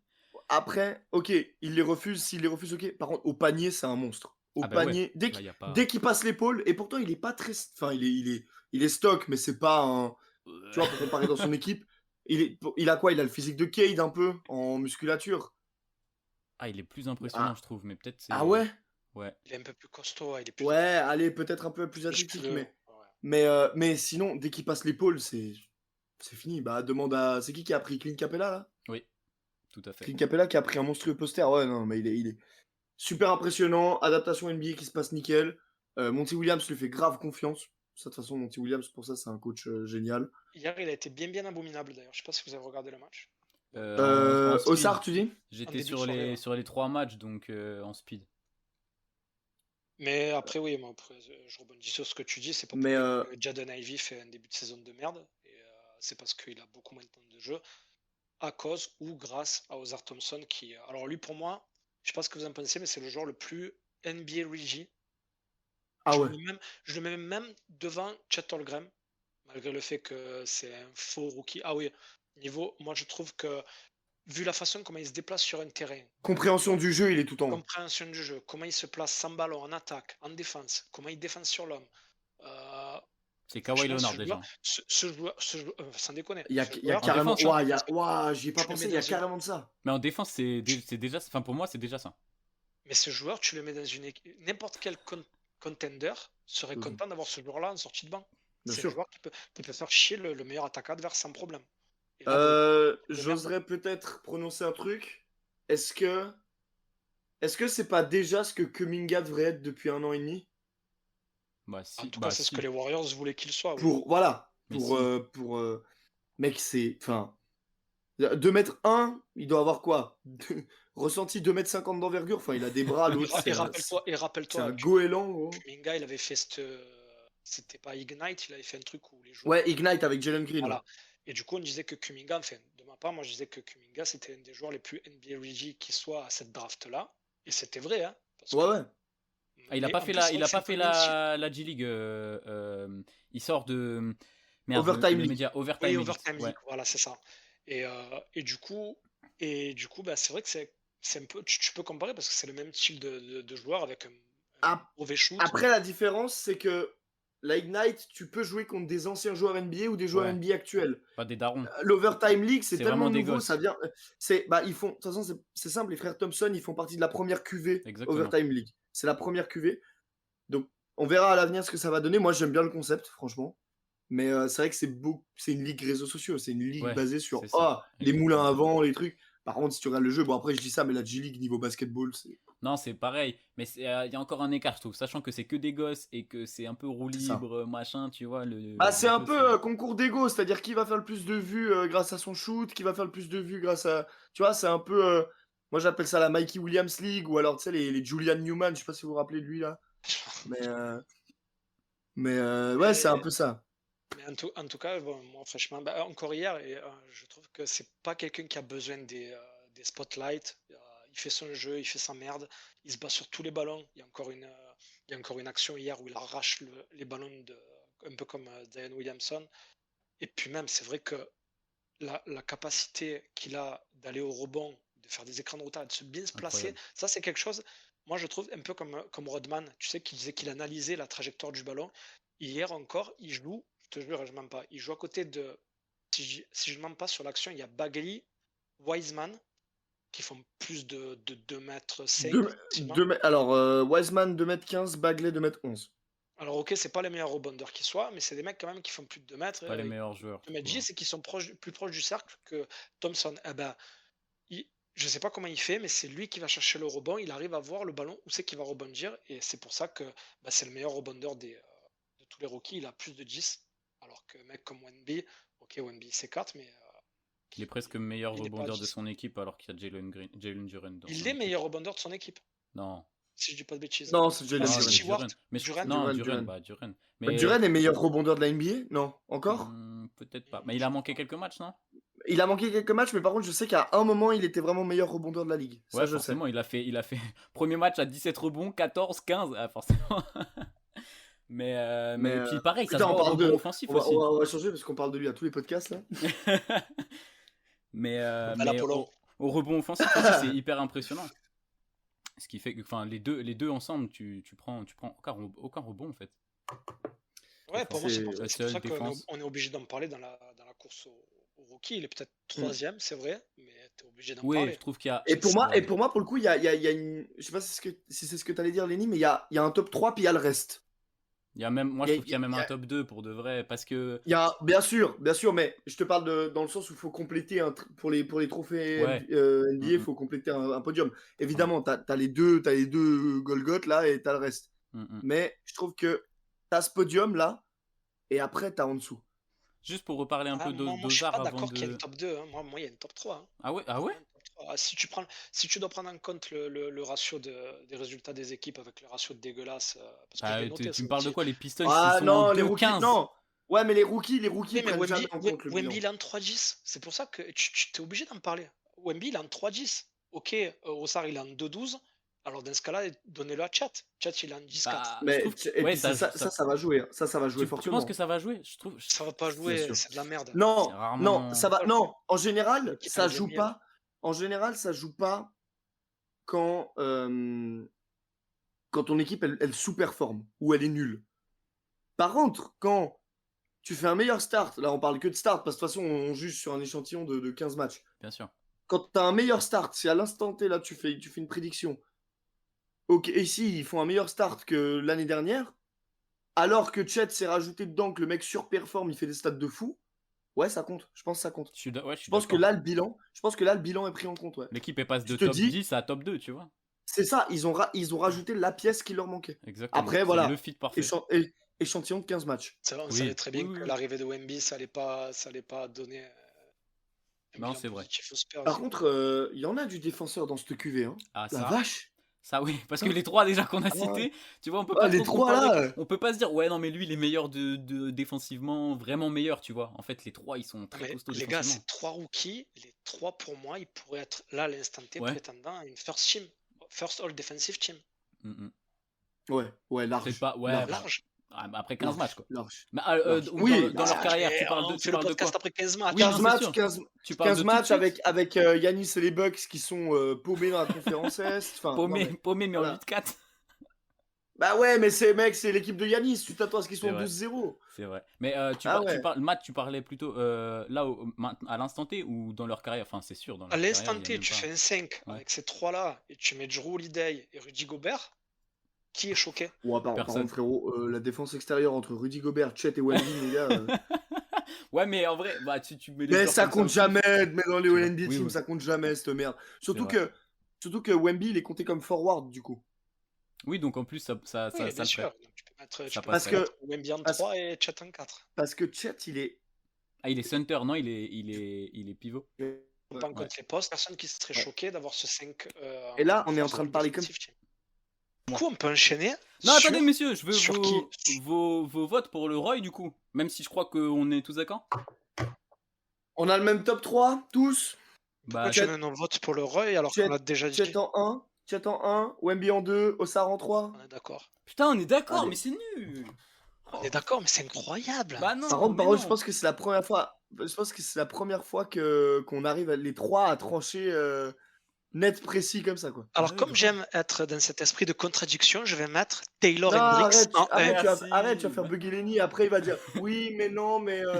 Après, ok, il les refuse. S'il les refuse, ok. Par contre, au panier, c'est un monstre. Au Ah bah ouais. panier, Là, y a pas. dès qu'il passe l'épaule, et pourtant, il est pas très. Enfin, il est stock, mais c'est pas un. Tu vois, pour comparer dans son équipe, il a quoi? Il a le physique de Cade un peu, en musculature. Ah, il est plus impressionnant, Ah, je trouve. Mais peut-être ah c'est. ouais? Ouais. Il est un peu plus costaud, il est plus Ouais, allez, peut-être un peu plus athlétique, musculeux. mais. Ouais. Mais sinon, dès qu'il passe l'épaule, c'est fini. Bah, demande à. C'est qui a pris Clint Capella, là? Oui, tout à fait. Clint Capella qui a pris un monstrueux poster. Ouais, non, mais il est super impressionnant. Adaptation NBA qui se passe nickel. Monty Williams lui fait grave confiance. Ça, de toute façon, Monty Williams, pour ça, c'est un coach génial. Hier, il a été bien abominable d'ailleurs. Je sais pas si vous avez regardé le match. En speed. Ossard, tu dis? J'étais début de sur soirée, les, ouais. sur les 3 matchs, donc en speed. Mais après, oui, moi, après, je rebondis sur ce que tu dis. C'est pas pour Mais rien que Jaden Ivey fait un début de saison de merde. Et c'est parce qu'il a beaucoup moins de temps de jeu à cause ou grâce à Ozar Thompson qui. Alors, lui, pour moi, je sais pas ce que vous en pensez, mais c'est le joueur le plus NBA ready. ah ouais. Je le mets même devant Chet Holmgren, malgré le fait que c'est un faux rookie. Ah oui, niveau, moi, je trouve que vu la façon comment il se déplace sur un terrain, Compréhension du jeu, il est tout en haut. compréhension du jeu, comment il se place sans ballon, en attaque, en défense, comment il défend sur l'homme. C'est Kawhi Franchement, Leonard déjà. ce joueur, sans déconner, Il y a ce joueur, carrément. défense, hein. Ouah, j'y ai pas Tu le pensé, mets il y a dans une- carrément de ça. Mais en défense, c'est déjà. Enfin, pour moi, c'est déjà ça. mais ce joueur, tu le mets dans une équipe, n'importe quel contender serait Mhm. content d'avoir ce joueur-là en sortie de banc. Bien C'est le sûr. joueur qui peut faire chier le meilleur attaquant adverse sans problème. Et là, de merde. J'oserais peut-être prononcer un truc. Est-ce que c'est pas déjà ce que Kuminga devrait être depuis 1 an et demi? Bah, si. En tout bah, cas, c'est ce si. que les Warriors voulaient qu'il soit. Oui. Voilà. Mais Mec, c'est. Enfin. 2 m 1, il doit avoir quoi? Ressenti 2 m 50 d'envergure. Enfin, il a des bras, l'autre, Et c'est rappelle-toi, un goéland, gros. Kuminga, il avait fait c'était pas Ignite, il avait fait un truc où les joueurs. Ouais, Ignite avec Jalen Green. Voilà. Ouais. Et du coup, on disait que Kuminga, enfin, de ma part, moi, je disais que Kuminga, c'était un des joueurs les plus NBA ready qui soit à cette draft-là. Et c'était vrai, hein. Parce Ouais, que... ouais. Ah, il a Mais pas en fait plus, il a c'est un pas peu fait le même style. la G-League. Il sort de. Merde, Overtime le League. média Overtime Oui, League. Overtime Ouais. League, voilà, c'est ça. Et du coup, bah, c'est vrai que c'est un peu. Tu peux comparer parce que c'est le même style de joueur avec un Ap- mauvais shoot. Après, la différence, c'est que la Ignite, tu peux jouer contre des anciens joueurs NBA ou des joueurs Ouais. NBA actuels. Pas des darons. L'Overtime League, c'est C'est tellement vraiment des nouveau, gosses. ça vient. Ils font. De toute façon, c'est simple, les frères Thompson, ils font partie de la première QV Exactement. Overtime League. C'est la première QV. Donc, on verra à l'avenir ce que ça va donner. Moi, j'aime bien le concept, franchement. Mais c'est vrai que c'est une ligue réseaux sociaux. C'est une ligue Ouais, basée sur c'est ça. les moulins Exactement. avant, les trucs. Par contre, si tu regardes le jeu, bon, après, je dis ça, mais la G-League niveau basketball, c'est. Non, c'est pareil. Mais il y a encore un écart, je trouve. Sachant que c'est que des gosses et que c'est un peu roue C'est ça. libre, machin, tu vois. Bah, c'est le un jeu, peu concours d'ego, c'est-à-dire qui va faire le plus de vues grâce à son shoot, qui va faire le plus de vues grâce à. Tu vois, c'est un peu. Moi, j'appelle ça la Mikey Williams League, ou alors, tu sais, les Julian Newman, je sais pas si vous vous rappelez de lui, là. Mais ouais, c'est un peu ça. Mais en tout cas, bon, moi, franchement, bah, encore hier, et, je trouve que c'est pas quelqu'un qui a besoin des spotlights. Il fait son jeu, il fait sa merde, il se bat sur tous les ballons. Il y a encore une action hier où il arrache les ballons un peu comme Zion Williamson. Et puis même, c'est vrai que la capacité qu'il a d'aller au rebond, de faire des écrans de retard, de bien se placer, Incroyable. ça c'est quelque chose. moi je trouve un peu comme Rodman, tu sais, qui disait qu'il analysait la trajectoire du ballon. Hier encore, il joue, je te jure, je mens pas, il joue à côté de, si je ne mens pas sur l'action, il y a Bagley, Wiseman, qui font plus de 2,5 m facilement. Alors, Wiseman 2,15 m, Bagley 2,11 m. Alors ok, c'est pas les meilleurs rebondeurs qui soient, mais c'est des mecs quand même qui font plus de 2 mètres. Pas les meilleurs joueurs. 2,10 m et qui sont plus proches du cercle que Thompson. Eh ben, je sais pas comment il fait, mais c'est lui qui va chercher le rebond. Il arrive à voir le ballon où c'est qu'il va rebondir. Et c'est pour ça que c'est le meilleur rebondeur de tous les rookies. Il a plus de 10. Alors que mec comme Wemby, ok, Wemby c'est 4, mais Il est presque meilleur il est pas à rebondeur de 10. son équipe alors qu'il y a Jalen Duren dans Il son est équipe. meilleur rebondeur de son équipe, Non. si je dis pas de bêtises. Non, c'est Ah, Jalen c'est Duren. Stewart. Mais Duren. non, Duren. Duren. Mais Duren est meilleur rebondeur de la NBA? Non, encore? Peut-être pas. Mais il a manqué quelques matchs, non? Il a manqué quelques matchs, mais par contre, je sais qu'à un moment, il était vraiment meilleur rebondeur de la ligue. Ça, Ouais, je forcément, il a fait premier match à 17 rebonds, 14, 15, forcément. mais puis pareil, ça se voit au rebond offensif aussi. On va changer parce qu'on parle de lui à tous les podcasts là. mais Apollo. au rebond offensif aussi, c'est hyper impressionnant. Ce qui fait que les deux ensemble, tu prends aucun rebond en fait. Ouais, pour moi, c'est pour ça défense. qu'on est obligé d'en parler dans la course au rookie. Il est peut-être troisième, c'est vrai, mais t'es obligé d'en parler. Oui, je trouve qu'il y a. Et pour moi, pour le coup, il y a une. Je sais pas si c'est ce que t'allais dire, Lenny, mais il y a un top 3 puis il y a le reste. Il y a même, moi je trouve qu'il y a même un top 2 pour de vrai, parce que... Il y a, bien sûr, mais je te parle dans le sens où il faut compléter, pour les trophées NBA, il faut compléter un podium. Évidemment, t'as les deux Golgoth là et t'as le reste. Mais je trouve que t'as ce podium là et après t'as en dessous. Juste pour reparler un peu d'Ozar avant de... Moi je suis pas d'accord qu'il y ait une top 2, hein. Moi il y a une top 3. Hein. Ah ouais Si tu dois prendre en compte le ratio des résultats des équipes avec le ratio de dégueulasse, parce que tu me parles de quoi, les Pistons ils sont en les rookies, 15. Non. Ouais, mais les rookies prennent jamais en compte le bilan. Wemby il est en 3-10, c'est pour ça que tu es obligé d'en parler. Wemby il est en 3-10. Ok, Ozar il est en 2-12. Alors dans ce cas-là, donnez-le à Chat. Chat il est en 10-4. Mais ça va jouer. Ça va jouer fortement. Tu penses que ça va jouer? Je trouve. Ça va pas jouer, c'est de la merde. Non, ça va. Non, en général, ça joue pas. En général, ça joue pas quand ton équipe elle sous-performe ou elle est nulle. Par contre, quand tu fais un meilleur start, là on parle que de start parce que de toute façon on juge sur un échantillon de 15 matchs. Bien sûr. Quand tu as un meilleur start, si à l'instant T là tu fais une prédiction. Ok, ici ils font un meilleur start que l'année dernière, alors que Chet s'est rajouté dedans, que le mec surperforme, il fait des stats de fou. Ouais, ça compte. Je pense que ça compte. Je pense que là le bilan est pris en compte. Ouais. L'équipe est passée de top 10 à top 2, tu vois. C'est ça, ils ont rajouté la pièce qui leur manquait. Exactement. Après voilà, le fit parfait. Échantillon de 15 matchs. On savait très bien que l'arrivée de Wemby, ça allait pas donner. Non, c'est vrai. Par contre, il y en a du défenseur dans cette QV. Hein. Ah, la vache. Ça oui, parce que les trois déjà qu'on a cités, tu vois, on peut pas on peut pas se dire ouais non mais lui il est meilleur de défensivement, vraiment meilleur, tu vois. En fait, les trois ils sont très costauds défensivement. Les gars, c'est 3 rookies, les 3 pour moi, ils pourraient être là à l'instant T prétendant à une first all defensive team. Ouais, large. Pas large. Après 15 matchs quoi. Large. Mais, dans leur carrière, tu parles de quoi? Après 15 matchs. 15 matchs avec Giannis et les Bucks qui sont paumés dans la conférence Est. Paumés mais en 8-4. Bah ouais, mais c'est l'équipe de Giannis, tu t'attends à ce qu'ils soient en 12-0. C'est vrai. Mais tu parlais plutôt là à l'instant T ou dans leur carrière? Enfin, c'est sûr dans leur carrière. À l'instant T, tu fais un 5 avec ces 3 là et tu mets Jrue Holiday et Rudy Gobert. Qui est choqué? Par contre, frérot, la défense extérieure entre Rudy Gobert, Chet et Wemby, les gars. Ouais, mais en vrai, tu mets les. Mais ça compte jamais de mettre dans les All-NBA teams, ça compte jamais cette merde. Surtout que Wemby, il est compté comme forward du coup. Oui, donc en plus, ça bien sûr. Donc, tu peux mettre parce que Wemby en 3 et Chet en 4. Parce que Chet, il est. Ah, il est center, non? Il est pivot. Pas en compte les postes, personne qui serait choqué d'avoir ce 5. Et là, on est en train de parler comme. Du coup, on peut enchaîner. Non, attendez, messieurs, je veux vos votes pour le Roy, du coup. Même si je crois qu'on est tous d'accord. On a le même top 3, tous. On vote pour le Roy alors qu'on a déjà dit. Chet en 1, Wemby en 2, Ozar en 3. On est d'accord. Putain, on est d'accord, mais c'est nul. On est d'accord, mais c'est incroyable. Bah non. Par contre, je pense que c'est la première fois. Je pense que c'est la première fois qu'on arrive les 3 à trancher net, précis comme ça, quoi. Alors, Ouais, comme grave. j'aime être dans cet esprit de contradiction, je vais mettre Taylor Non, Hendricks en 1. arrête, tu vas faire Merci. bugger Lenny. Après, il va dire oui, mais non, mais non,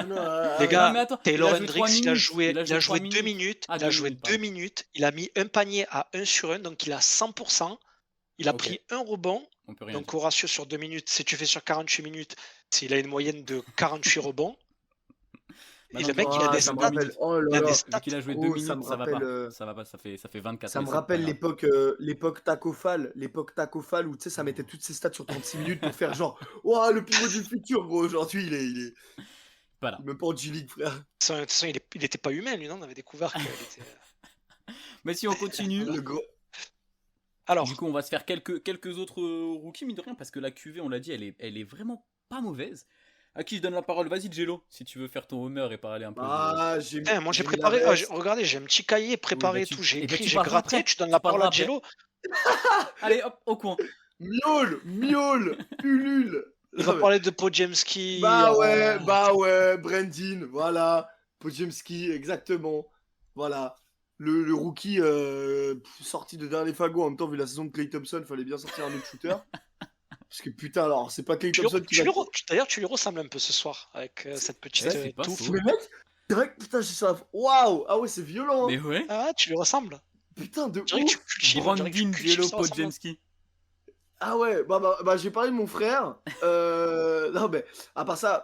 Les arrête. Non, gars, mais attends, il Taylor a joué 3 Hendricks, il a minutes. joué, Il a il joué a 3 joué 2 minutes. minutes. Ah, Il a 2 joué minutes, 2 pardon. minutes. Il a mis un panier à 1 sur 1, donc il a 100%. Il a Ok. pris un rebond. On peut rien Donc dire. au ratio sur 2 minutes, si tu fais sur 48 minutes, il a une moyenne de 48 rebonds. Et Maintenant, le mec, vu il a qu'il des a Ça joué me 2 stats. rappelle. minutes. Oh Il là a des là. stats. Vu qu'il a joué 2 Oh, ça minutes, me ça va rappelle. pas. Ça va pas, ça fait 24. Ça me mais c'est pas rappelle grave. l'époque Tacofal où tu sais, ça mettait toutes ses stats sur 36 minutes pour faire genre, ouah, le pivot du futur, gros. Aujourd'hui, il est Voilà. même pas en G-League, frère. De toute façon, il était pas humain, lui, non? On avait découvert qu'il était. Mais si on continue, Le gros. Alors, du coup, on va se faire quelques autres rookies, mine de rien, parce que la QV, on l'a dit, elle est vraiment pas mauvaise. À qui je donne la parole? Vas-y, Jello, si tu veux faire ton honneur et parler un peu. Ah, j'ai putain, moi j'ai mis la préparé. veste. Regardez, j'ai un petit cahier préparé Oui, et tout. J'ai eh ben, écrit, tu j'ai parleras gratté. après. Tu donnes Tu la parole à parleras Jello. Allez, hop, au coin. Miaule, Ulule. Il va parler de Podjemski. Bah ouais, Brandin, voilà. Podjemski, exactement. Voilà. Le rookie sorti de dernier fagot. En même temps, vu la saison de Klay Thompson, fallait bien sortir un autre shooter. Parce que putain, alors, c'est pas Klay Thompson qui va. D'ailleurs, tu lui ressembles un peu ce soir avec cette petite Ouais, c'est pas touffe. faux. Mais mec, c'est vrai que putain, j'ai ça. Waouh! Ah ouais, c'est violent. Mais ouais. Ah, tu lui ressembles. Putain, de Je dirais que ouf. tu cultives. on dirait que tu Brandin cultives Jello sa ressemblance. Podjemski. Ah ouais, bah j'ai parlé de mon frère. Non, mais à part ça,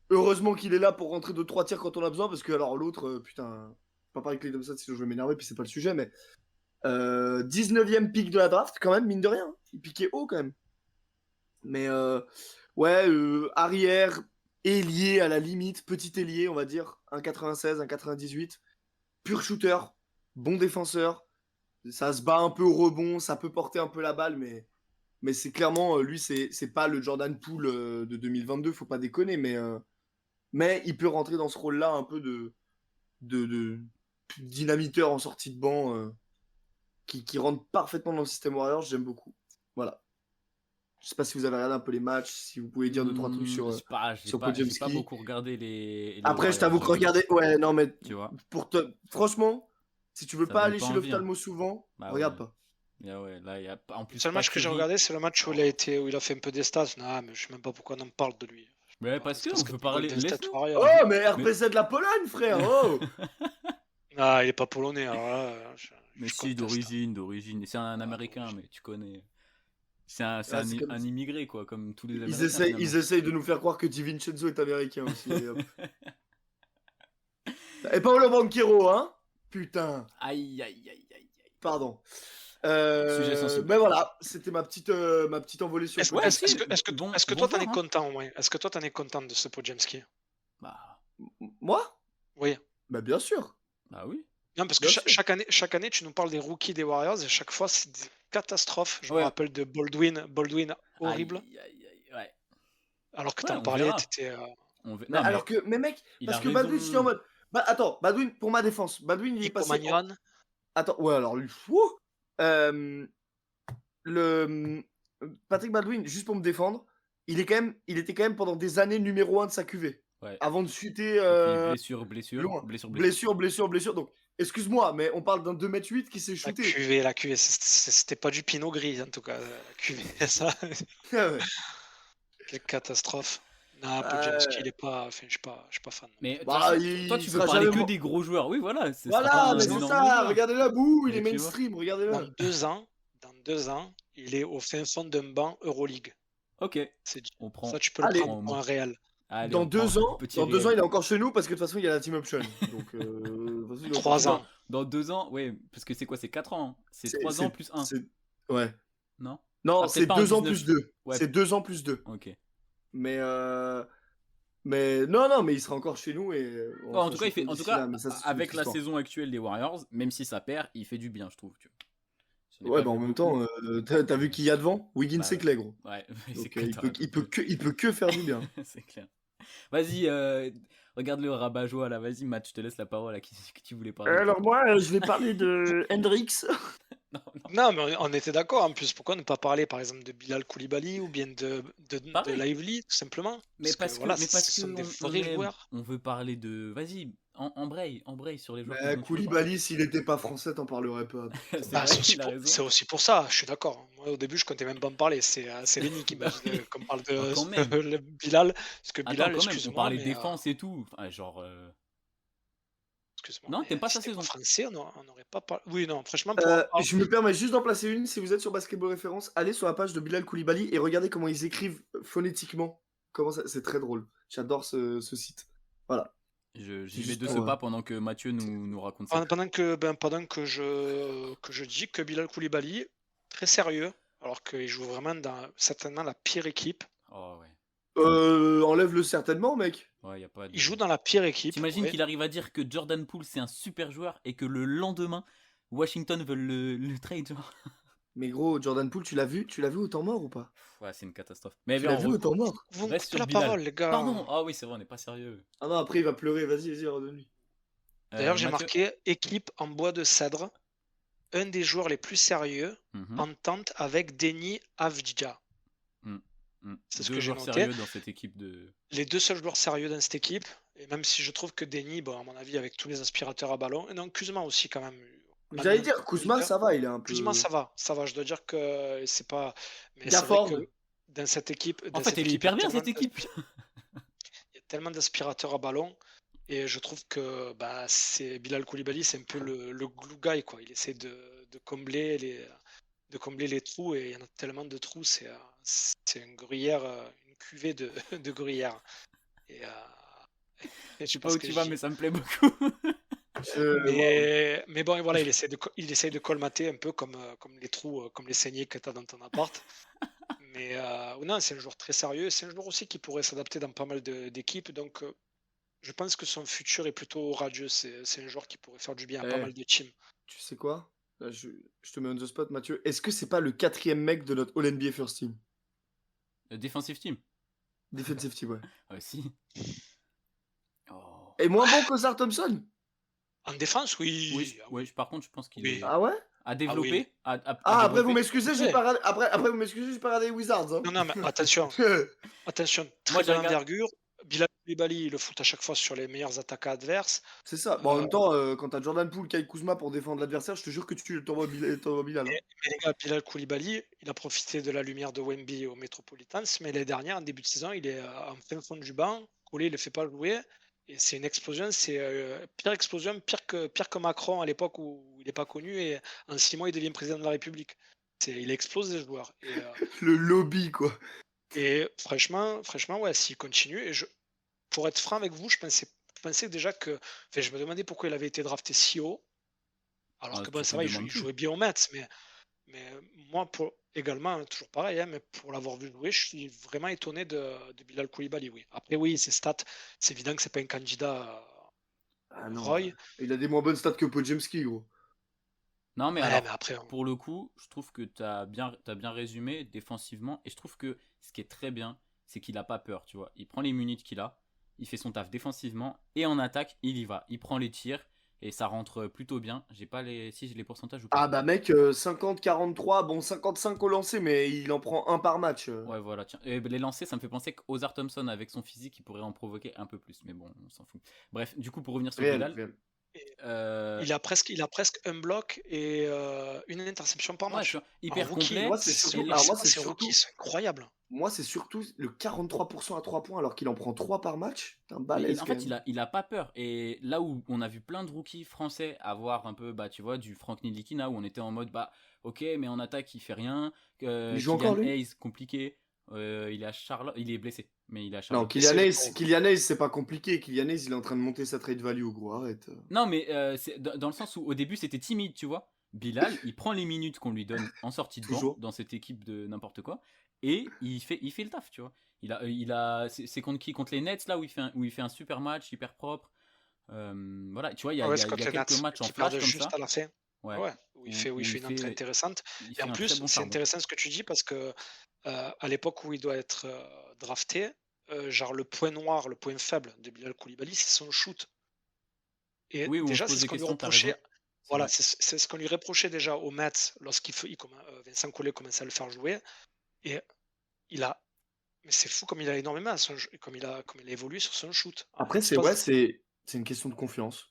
heureusement qu'il est là pour rentrer 2-3 tirs quand on a besoin, parce que alors l'autre, putain, pas parler de Klay Thompson, sinon je vais m'énerver, puis c'est pas le sujet, mais 19ème pick de la draft, quand même, mine de rien. Il piquait haut quand même. Mais ouais, arrière, ailier à la limite, petit ailier, on va dire, 1,96, 1,98, pur shooter, bon défenseur. Ça se bat un peu au rebond, ça peut porter un peu la balle, mais c'est clairement, lui, c'est pas le Jordan Poole de 2022, faut pas déconner, mais il peut rentrer dans ce rôle-là un peu de dynamiteur en sortie de banc qui rentre parfaitement dans le système Warriors, j'aime beaucoup. Voilà. Je sais pas si vous avez regardé un peu les matchs, si vous pouvez dire 2-3 trucs sur J'ai pas Podjemski. beaucoup regardé les Après, je t'avoue que Warriors, regarder. Ouais, non, mais tu vois. franchement, si tu veux Ça pas donne aller pas chez envie, l'ophtalmo souvent, Bah regarde ouais. pas. Ouais, là, il y a en plus Le seul pas match que j'ai Curry. regardé, c'est le match où il a fait un peu des stats. Non, mais je sais même pas pourquoi on en parle de lui. Mais parce qu'on peut parler. Golden State Laisse-nous. Warriors. Oh, mais RPZ de la Pologne, frère. Oh. Ah, il est pas polonais. Alors là, Mais je si, conteste. d'origine. C'est un américain, mais tu connais. C'est c'est comme- un immigré, quoi, comme tous les Ils Américains. essayent, finalement. ils essayent de nous faire croire que DiVincenzo est américain aussi. Et, hop. Et Paolo Banchero, hein. Putain, Aïe. pardon. Sujet sensible. Mais voilà, c'était ma petite envolée sur Est-ce le Ouais, est-ce- est-ce que, est-ce que, bon- est-ce que bon toi t'en joueur, es hein. content, ouais? Est-ce que toi t'en es content de ce Podjemski? Bah, Moi. Oui. Bah bien sûr. bah oui. Non, parce que Bien sûr. chaque année, tu nous parles des rookies des Warriors et chaque fois, c'est des catastrophes. Je me Ouais. rappelle de Baldwin horrible. Aïe, ouais. Alors que Ouais, t'en on parlais, verra. t'étais. On va- Mais non, mais alors que, mais mec, il parce a que raison. Badwin, je suis en mode. Bah attends, Badwin, pour ma défense, Badwin il est passé. Magnon. Attends, ouais, alors lui, Patrick Baldwin, juste pour me défendre, il était quand même pendant des années numéro 1 de sa QV. Ouais. Avant de chuter Et puis blessure. loin. Blessure. Donc, excuse-moi, mais on parle d'un 2m8 qui s'est shooté. La QV, c'était pas du Pinot Gris en tout cas. La QV, ça. Ouais. Quelle catastrophe. Non, Podjemski, il est pas. Enfin, je suis pas fan. Mais de toute Bah, façon, il toi, tu veux sera parler jamais que mo- des gros joueurs. Oui, voilà. Ce sera Voilà, pas un mais c'est énorme ça, joueur. regardez la boue, il Mais est tu mainstream, regardez-le. Dans 2 ans, il est au fin fond d'un banc Euroleague. Ok, C'est dit. on prend. Ça, tu peux le Allez. prendre pour un réel. Allez, Dans on prend 2 ans, petit dans 2 ans, réel. il est encore chez nous parce que de toute façon, il y a la team option. Donc, de toute façon, il est 3 encore- ans. Dans 2 ans, ouais, parce que c'est quoi? C'est 4 ans. C'est C'est- 3 ans plus 1. Ouais. Non? Non, Ah, c'est peut-être pas en 2 ans 19. plus 2. Ouais. C'est 2 ans plus 2. Ok. Mais non, mais il sera encore chez nous et on En sera tout cas, champion d'ici en tout cas, là, mais ça, c'est une avec autre la histoire. saison actuelle des Warriors, même si ça perd, il fait du bien, je trouve. Tu vois. Je n'ai Ouais, pas bah en vu même beaucoup. temps, t'as vu qui y a devant? Wiggins Bah c'est ouais. Clay, gros. Ouais, c'est Donc clair, t'as il peut que faire du bien. C'est clair. Vas-y, regarde le rabat-joie là. Vas-y, Matt, je te laisse la parole à qui tu voulais parler. Alors moi, je vais parler de Hendrix. Non. Non, mais on était d'accord en plus. Pourquoi ne pas parler par exemple de Bilal Koulibaly ou bien de Pareil. Lively, tout simplement? Mais parce que voilà, mais ce parce sont que des on vrais aime, joueurs. on veut parler de. Vas-y, embraye sur les joueurs dont tu veux parler. Koulibaly, s'il n'était pas français, t'en parlerais pas. C'est Bah, vrai, il a raison. c'est aussi pour ça, je suis d'accord. Moi, au début, je comptais même pas en parler. C'est Lenny qui m'a Bah dit oui. qu'on parle Oh, quand de même. le Bilal. Parce que Attends, Bilal, quand même, on excuse-moi, parlait mais défense et tout. Enfin, genre. excuse-moi, Non, mais t'aimes pas si sa c'était pas saison. français, on n'aurait pas parlé. Oui, non, franchement, pour en parler. Je me permets juste d'en placer une. Si vous êtes sur Basketball Référence, allez sur la page de Bilal Koulibaly et regardez comment ils écrivent phonétiquement. C'est très drôle. J'adore ce site. Voilà. J'y vais juste de ce pour, pas pendant que Mathieu nous raconte ça. Pendant que je dis que Bilal Koulibaly, très sérieux, alors qu'il joue vraiment dans certainement la pire équipe. Oh ouais. Enlève-le certainement, mec. Ouais, y a pas de... Il joue dans la pire équipe. T'imagines ouais. qu'il arrive à dire que Jordan Poole c'est un super joueur et que le lendemain, Washington veut le trade, genre. Mais gros, Jordan Poole, tu l'as vu au temps mort ou pas? Ouais, c'est une catastrophe. Mais Tu bien, l'as vu au temps mort? Vous me reste coupez sur la Bilal. parole, les gars. Pardon. Ah oui, c'est vrai, on n'est pas sérieux. Ah non, après il va pleurer. Vas-y, redonne-lui. D'ailleurs, j'ai Mathieu. marqué équipe en bois de cèdre, un des joueurs les plus sérieux, entente avec Denis Avdija. C'est ce que Deux j'ai joueurs noté. sérieux dans cette équipe de. Les deux seuls joueurs sérieux dans cette équipe, et même si je trouve que Denis, bon, à mon avis, avec tous les aspirateurs à ballon, et non, Kuzma aussi quand même. J'allais dire, Kuzma, ça va, il est un peu. Kuzma, ça va. Je dois dire que c'est pas. Mais c'est Gafford. vrai que dans cette équipe. En fait, elle est hyper bien cette équipe. Il y a tellement d'aspirateurs à ballon. Et je trouve que c'est Bilal Koulibaly, c'est un peu le glue guy, quoi. Il essaie de combler les trous, et il y en a tellement de trous, c'est une gruyère, une cuvée de, de gruyère. Et, je sais pas où tu vas, mais ça me plaît beaucoup. Mais bon, voilà, il essaie de colmater un peu comme les trous, comme les saignées que tu as dans ton appart. Mais non, c'est un joueur très sérieux. C'est un joueur aussi qui pourrait s'adapter dans pas mal d'équipes. Donc, je pense que son futur est plutôt radieux. C'est un joueur qui pourrait faire du bien à pas mal de teams. Tu sais quoi? Là, je te mets on the spot, Mathieu. Est-ce que c'est pas le 4e mec de notre All-NBA First Team? Defensive team. Defensive team, ouais. Ouais, si. Et moins bon qu'Ozar Thompson? En défense, oui. Oui, par contre, je pense qu'il est. Ah ouais? À développer. Après, vous m'excusez, j'ai pas regardé les Wizards. Hein. Non, mais attention. Très belle envergure. Bilal Koulibaly, il le fout à chaque fois sur les meilleurs attaquants adverses. C'est ça. Bon, en même temps, quand t'as Jordan Poole, Kyle Kuzma pour défendre l'adversaire, je te jure que tu t'envoies Bilal. Hein. Mais les gars, Bilal Koulibaly, il a profité de la lumière de Wemby au Metropolitans, mais l'année dernière, en début de saison, il est en fin fond du banc. Koulé, il ne le fait pas jouer. Et c'est une explosion, c'est pire explosion, pire que Macron à l'époque où il n'est pas connu, et en 6 mois, il devient président de la République. Il explose les joueurs. Et, le lobby, quoi. Et franchement, ouais, s'il continue, et pour être franc avec vous, je pensais déjà que. Enfin, je me demandais pourquoi il avait été drafté si haut. Alors que bon, ça va, il jouait bien au Mets, mais moi, également, toujours pareil, hein, mais pour l'avoir vu jouer, je suis vraiment étonné de Bilal Koulibaly, oui. Après, oui, ses stats, c'est évident que c'est pas un candidat Roy. Il a des moins bonnes stats que Podziemski, gros. Non, mais alors, mais après, pour le coup, je trouve que tu as bien résumé défensivement, et je trouve que ce qui est très bien, c'est qu'il a pas peur, tu vois. Il prend les minutes qu'il a, il fait son taf défensivement, et en attaque, il y va. Il prend les tirs, et ça rentre plutôt bien. J'ai pas les pourcentages ou pas. Ah bah mec, 50-43, bon 55 au lancer, mais il en prend un par match. Ouais, voilà, tiens. Et les lancers, ça me fait penser qu'Ozar Thompson, avec son physique, il pourrait en provoquer un peu plus, mais bon, on s'en fout. Bref, du coup, pour revenir sur Bilal... Il a presque un bloc et une interception par match. Hyper complet. Moi, c'est surtout incroyable. Moi, c'est surtout le 43% à 3 points alors qu'il en prend 3 par match. C'est un balèze. En fait, il a pas peur. Et là où on a vu plein de rookies français avoir un peu, tu vois, du Frank Ntilikina, où on était en mode, ok, mais en attaque, il fait rien. Il joue encore, lui Hayes, compliqué. Il est à Charlotte. Il est blessé. Mais il est à Non, Charlotte. Kylian Hayes, c'est pas compliqué. Kylian Hayes, il est en train de monter sa trade value, gros. Arrête. Non, mais c'est dans le sens où au début, c'était timide, tu vois. Bilal, il prend les minutes qu'on lui donne en sortie de banc dans cette équipe de n'importe quoi. Et il fait le taf, tu vois. C'est contre qui? Contre les Nets, là, où il fait un super match, hyper propre. Voilà, tu vois, il y a quelques matchs en flash comme ça. À la fin. Ouais, où il fait une entrée intéressante. Et en plus, c'est intéressant ce que tu dis, parce que à l'époque où il doit être drafté, genre le point noir, le point faible de Bilal Koulibaly, c'est son shoot. Et oui, déjà, c'est ce qu'on lui reprochait. Voilà, c'est ce qu'on lui reprochait déjà au Mets lorsqu'il Vincent Collet commençait à le faire jouer. Et mais c'est fou comme il a énormément comme il a évolué sur son shoot. Après, C'est une question de confiance.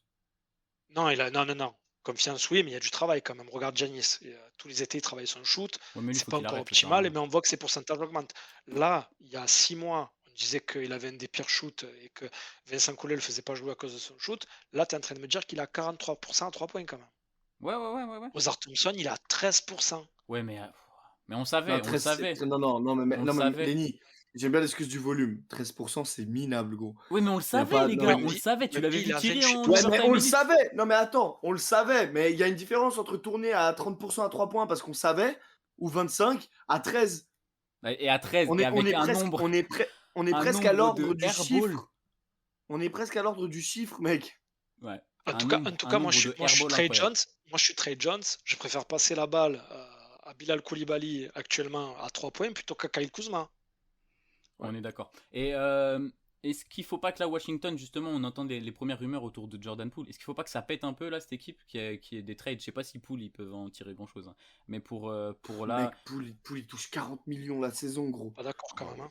Non, non. Confiance, oui, mais il y a du travail quand même. Regarde Giannis. Tous les étés, il travaille son shoot. Ouais, mais lui, C'est faut pas qu'il encore arrête, ça sert à optimal, rien. mais on voit que ses pourcentages augmentent. Là, il y a 6 mois, on disait qu'il avait un des pires shoots et que Vincent Collet ne le faisait pas jouer à cause de son shoot. Là, tu es en train de me dire qu'il a 43% à 3 points quand même. Ouais. Ozar Thompson, il a 13%. Ouais, mais on Non, savait, on le 13, savait. On le non, mais savait. Lenny, j'aime bien l'excuse du volume. 13%, c'est minable, gros. Oui, mais on le Il y a savait, pas, les non, gars, mais- on le savait. Tu Wemby, l'avais vu il a tirer en 28%. Ouais, mais overtime on le elite. savait. Non, mais attends, on le savait. Mais il y a une différence entre tourner à 30% à 3 points parce qu'on savait, ou 25 à 13. Et à 13, On et est, on avec est un presque, nombre, on est un presque à nombre l'ordre de du airball. chiffre. On est presque à l'ordre du chiffre, mec. Ouais. En Un tout cas, nombre moi, je de suis airball Trey incroyable. Jones. Moi, je suis Trey Jones. Je préfère passer la balle à Bilal Koulibaly actuellement à 3 points plutôt qu'à Kyle Kuzma. On est d'accord. Et est-ce qu'il faut pas que la Washington, justement, on entend les premières rumeurs autour de Jordan Poole. Est-ce qu'il faut pas que ça pète un peu là, cette équipe, qui est des trades? Je sais pas si Poole ils peuvent en tirer grand chose, hein. Mais pour là. Mec, Poole, il touche 40 millions la saison, gros. Pas d'accord quand même. Hein.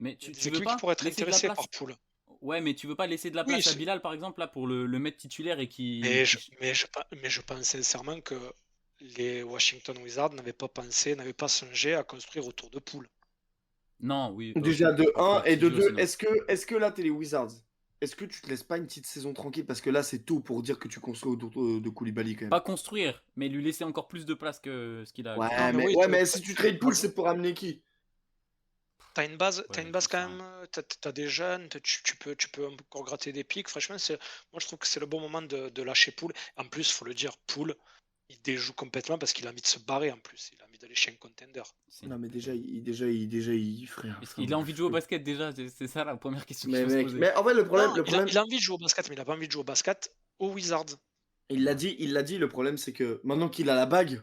Mais Il y a tu des veux équipes qui pas pourraient être laisser de la intéressées place? par Poole. Ouais, mais tu veux pas laisser de la Oui, place à Bilal, par exemple, là, pour le mettre titulaire et qui. mais je pense sincèrement que les Washington Wizards n'avaient pas songé à construire autour de Poole. Non, oui. Déjà de faut 1 être et de studieux 2, aussi, est-ce que là, t'es les Wizards? Est-ce que tu te laisses pas une petite saison tranquille? Parce que là, c'est tôt pour dire que tu construis autour de Koulibaly quand même. pas construire, mais lui laisser encore plus de place que ce qu'il a Ouais, actuellement. Non, mais oui, mais si tu trades Poole, c'est pour amener qui? t'as une base Ouais, quand ça. même, t'as des jeunes, tu peux encore gratter des pics. Franchement, moi je trouve que c'est le bon moment de lâcher Poole. En plus, faut le dire, Poole, il déjoue complètement parce qu'il a envie de se barrer en plus. Il a envie d'aller chez un contender. Non, mais frère. Il a envie de jouer au basket déjà, c'est ça la première question qu'il Mais faut se mec, poser. mais en fait, le problème, Non, il a envie de jouer au basket, mais il a pas envie de jouer au basket aux Wizards. il l'a dit, le problème, c'est que maintenant qu'il a la bague,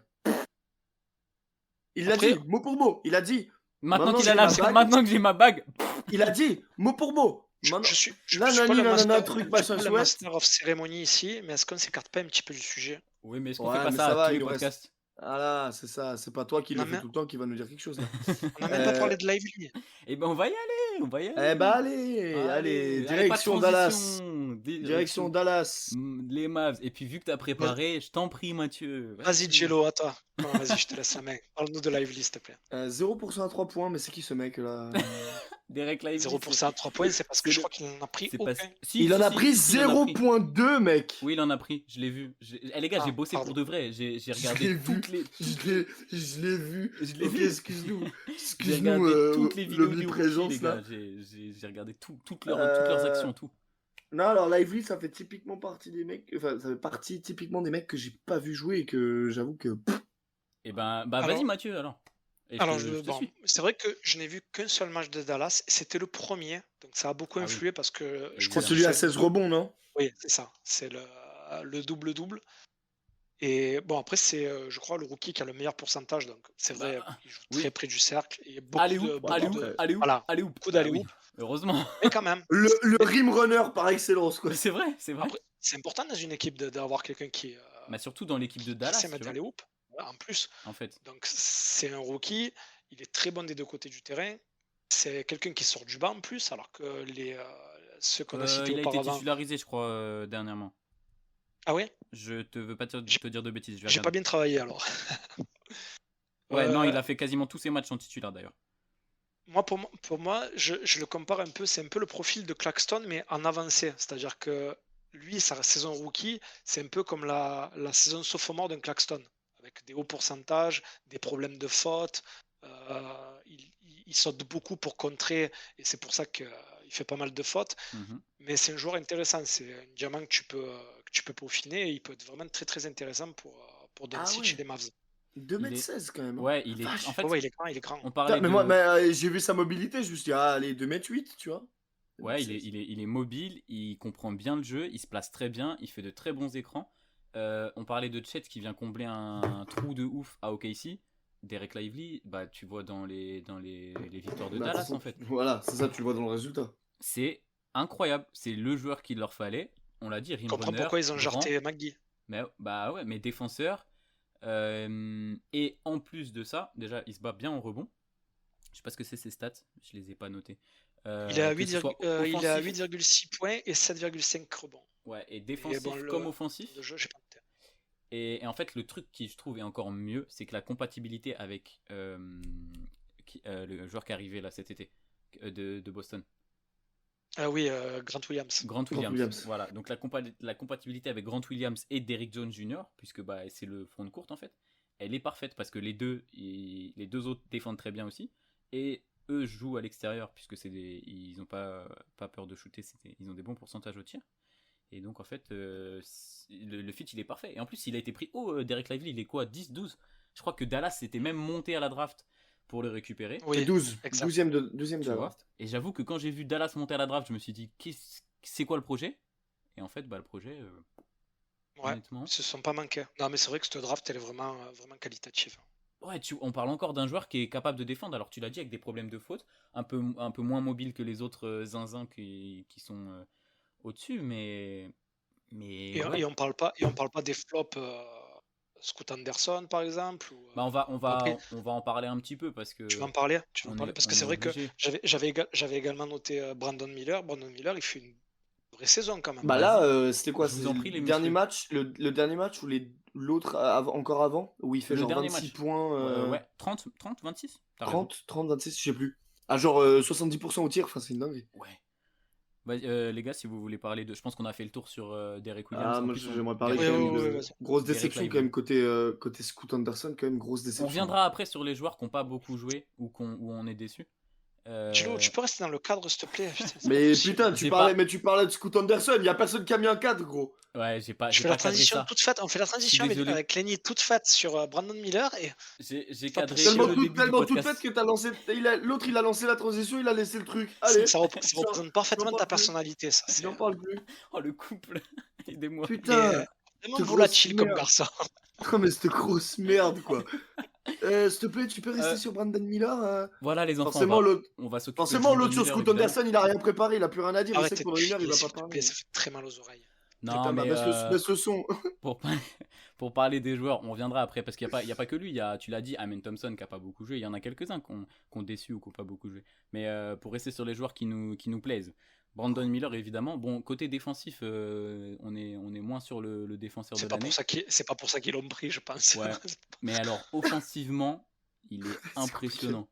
il l'a Après- dit, mot pour mot, il a dit, Maintenant Maintenant, qu'il a j'ai la ma bague. maintenant que j'ai ma bague. il a dit, mot pour mot. Maintenant, Je suis nanani, pas le nanana, master, truc, je machin, suis pas le chouette. master of cérémonie ici, mais est-ce qu'on s'écarte pas un petit peu du sujet? Oui, mais est-ce qu'on Ouais, fait pas mais ça ça à va, tous les il nous reste- podcasts? Ah là, c'est ça, c'est pas toi qui Non, le fais mais- tout le temps qui va nous dire quelque chose là. On n'a même pas parlé de Lively. Eh ben on va y aller, on va y aller. Eh bah allez, direction pas de Dallas. transition, Direction Dallas. Les Mavs. Et puis vu que t'as préparé, je t'en prie Mathieu. Vas-y, Jello, à toi. Non, vas-y, je te laisse la main. Parle-nous de Lively, s'il te plaît. 0% à 3 points, mais c'est qui ce mec là? Derek Lively. 0% à 3 points, c'est parce que je crois qu'il en a pris c'est aucun. pas... Si, Il si, en a si, pris si, il en a pris. 0.2, mec. Oui, il en a pris, je l'ai vu. Eh, les gars, j'ai bossé pardon. pour de vrai. J'ai Je l'ai regardé vu. toutes les. Je l'ai vu. Je l'ai Ok, vu. excuse-nous. J'ai Excuse-nous, regardé toutes les vidéos du rookie, l'omniprésence les là. gars. J'ai regardé toutes leurs actions, tout. Non, alors Lively, ça fait typiquement partie des mecs. Enfin, ça fait partie typiquement des mecs que j'ai pas vu jouer et que j'avoue que. Et ben, Alors- vas-y Mathieu alors. Et Alors, je te bon, suis. c'est vrai que je n'ai vu qu'un seul match de Dallas. C'était le premier, donc ça a beaucoup Ah oui. influé parce que je Évidemment. crois C'est qu'il celui à fait- 16 rebonds, non? Oui, c'est ça. C'est le double-double. Et bon, après, c'est, je crois, le rookie qui a le meilleur pourcentage. Donc, c'est vrai, il joue oui. très près du cercle. Et beaucoup Allez de, où beaucoup Allez de- où Allez où voilà, Allez où beaucoup d'alley-oop. Heureusement. Mais quand même, Le rim runner par excellence, quoi. Mais c'est vrai, c'est vrai. après, c'est important dans une équipe d'avoir quelqu'un qui Bah surtout dans l'équipe de qui Dallas, sait tu mettre vois, alley-oop. Voilà, en plus. en fait. Donc, c'est un rookie. Il est très bon des deux côtés du terrain. C'est quelqu'un qui sort du banc en plus, alors que ceux qu'on a cités Il a été auparavant. titularisé, je crois, dernièrement. Ah ouais? Je te veux pas te dire de bêtises. Je vais J'ai pas regarder. bien travaillé alors. Ouais, non, Euh, il a fait quasiment tous ses matchs en titulaire d'ailleurs. Pour moi, je le compare un peu, c'est un peu le profil de Claxton, mais en avancé. C'est-à-dire que lui, sa saison rookie, c'est un peu comme la saison sophomore d'un Claxton, avec des hauts pourcentages, des problèmes de faute. Il saute beaucoup pour contrer, et c'est pour ça qu'il fait pas mal de fautes. Mhm. Mais c'est un joueur intéressant, c'est un diamant que tu peux peaufiner, et il peut être vraiment très très intéressant pour Doncic ouais. et les Mavs. 2m16 quand même. hein. Ouais, il est. Vache. En fait, Ouais, il est grand, il est grand. on parlait Putain, mais de. moi, j'ai vu sa mobilité, je me suis dit, ah, allez, 2m8, tu vois. Ouais, 2m16. il est mobile, il comprend bien le jeu, il se place très bien, il fait de très bons écrans. On parlait de Chet qui vient combler un trou de ouf à OKC. Derek Lively, bah tu vois dans les victoires de Bah, Dallas c'est- en fait. Voilà, c'est ça, tu le vois dans le résultat. C'est incroyable, c'est le joueur qu'il leur fallait. On l'a dit, rim Je comprends runner, pourquoi ils ont grand, jarté McGee. mais bah ouais, mais défenseur. Et en plus de ça, déjà il se bat bien en rebond. Je sais pas ce que c'est ses stats, je les ai pas notés. Il est à que ce soit 8,6 points et 7,5 rebonds. Ouais, et Et défensif bon, comme offensif. de jeu, je sais pas. Et en fait, le truc qui je trouve est encore mieux, c'est que la compatibilité avec le joueur qui est arrivé là cet été de Boston, Ah oui, Grant Williams. Grant Grant Williams. Williams. Voilà, donc la compatibilité avec Grant Williams et Derrick Jones Jr., puisque bah, c'est le front de courte en fait, elle est parfaite parce que les deux autres défendent très bien aussi. Et eux jouent à l'extérieur, puisque ils n'ont pas peur de shooter, ils ont des bons pourcentages au tir. Et donc en fait, le fit il est parfait. Et en plus, il a été pris haut, Derek Lively, il est quoi, 10-12. Je crois que Dallas s'était même monté à la draft pour le récupérer. C'est Oui, 12. exact. 12e de Tu vois. draft. Et j'avoue que quand j'ai vu Dallas monter à la draft, je me suis dit, c'est quoi le projet? Et en fait, bah, le projet, Ouais, honnêtement. ils se sont pas manqués. Non, mais c'est vrai que cette draft, elle est vraiment qualitative. Ouais, on parle encore d'un joueur qui est capable de défendre. Alors tu l'as dit, avec des problèmes de faute, un peu moins mobile que les autres zinzins qui sont au-dessus, mais Et ouais. on parle pas des flops Scoot Anderson, par exemple. Bah, on va en parler un petit peu parce que Tu vas en parler? Parce on que est c'est vrai obligé. que j'avais également noté Brandon Miller. Brandon Miller, il fait une vraie saison quand même. Bah là, c'était quoi? Je vous C'est en prie, les le dernier messieurs. match, le dernier match ou l'autre encore avant, où il fait Le genre dernier 26 match. points, Ouais, 30, 26? T'as raison. 30, 26, je sais plus. Ah, genre 70% au tir, enfin c'est une dinguerie. Ouais. Bah, les gars, si vous voulez parler de. Je pense qu'on a fait le tour sur Derek Williams. Ah, En moi plus, j'aimerais parler Derek quand même Williams, de vas-y. grosse Derek déception Lively. quand même côté Scoot Anderson, quand même grosse déception. On reviendra après sur les joueurs qui n'ont pas beaucoup joué ou où on est déçu. Chilo, tu peux rester dans le cadre, s'il te plaît? Putain, c'est pas Mais possible. putain, J'ai tu parlais de Scoot Anderson, y a personne qui a mis un cadre, gros. Ouais, j'ai Je pas fais la cadré transition ça. toute faite. On fait la transition désolé. avec Lenny toute faite sur Brandon Miller et J'ai pas cadré possible. que le début du Tellement toute podcast. faite que t'as lancé. L'autre il a lancé la transition, il a laissé le truc. Allez, ça représente parfaitement j'en ta parle plus. personnalité, ça. C'est J'en parle plus. Oh, le couple. Aidez-moi. Putain, vraiment te volatile grosse comme merde. garçon. Oh, mais cette grosse merde, quoi. S'il te plaît, tu peux rester sur Brandon Miller Voilà, les enfants. Forcément, on va s'occuper forcément, de l'autre sur Miller, Scoot évidemment. Anderson, il a rien préparé, il a plus rien à dire. Il sait Arrêtez que de pendant une heure, il crier, va s'il pas te parler. plaît, ça fait très mal aux oreilles. Non, Putain, mais baisse le son. pour parler des joueurs, on reviendra après parce qu'il n'y a pas que lui. Tu l'as dit, Amen Thompson qui n'a pas beaucoup joué. Il y en a quelques-uns qui ont déçu ou qui n'ont pas beaucoup joué. Mais pour rester sur les joueurs qui nous plaisent, Brandon Miller évidemment. Bon, côté défensif, on est moins sur le défenseur de l'année. C'est pas pour ça qu'ils l'ont pris, je pense. Ouais. Mais alors, offensivement, il est impressionnant.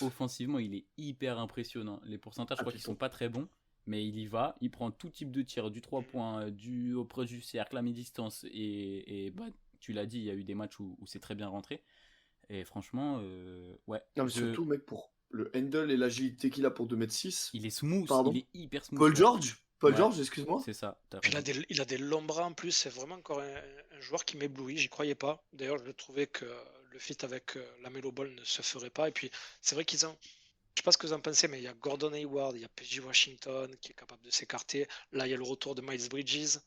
Offensivement, il est hyper impressionnant. Les pourcentages, je crois qu'ils sont pas très bons. Mais il y va, il prend tout type de tir, du 3 points, du auprès du cercle, à mi-distance. Et bah, tu l'as dit, il y a eu des matchs où c'est très bien rentré. Et franchement, ouais. Non, mais surtout, mec, pour le handle et l'agilité qu'il a pour 2m6. Il est smooth, Pardon. il est hyper smooth. Paul ouais. George, Ouais. Excuse-moi. C'est ça. Il a des longs bras en plus, c'est vraiment encore un joueur qui m'éblouit, j'y croyais pas. D'ailleurs, je trouvais que le fit avec LaMelo Ball ne se ferait pas. Et puis, c'est vrai qu'ils ont. Je sais pas ce que vous en pensez, mais il y a Gordon Hayward, il y a PJ Washington qui est capable de s'écarter. Là, il y a le retour de Miles Bridges.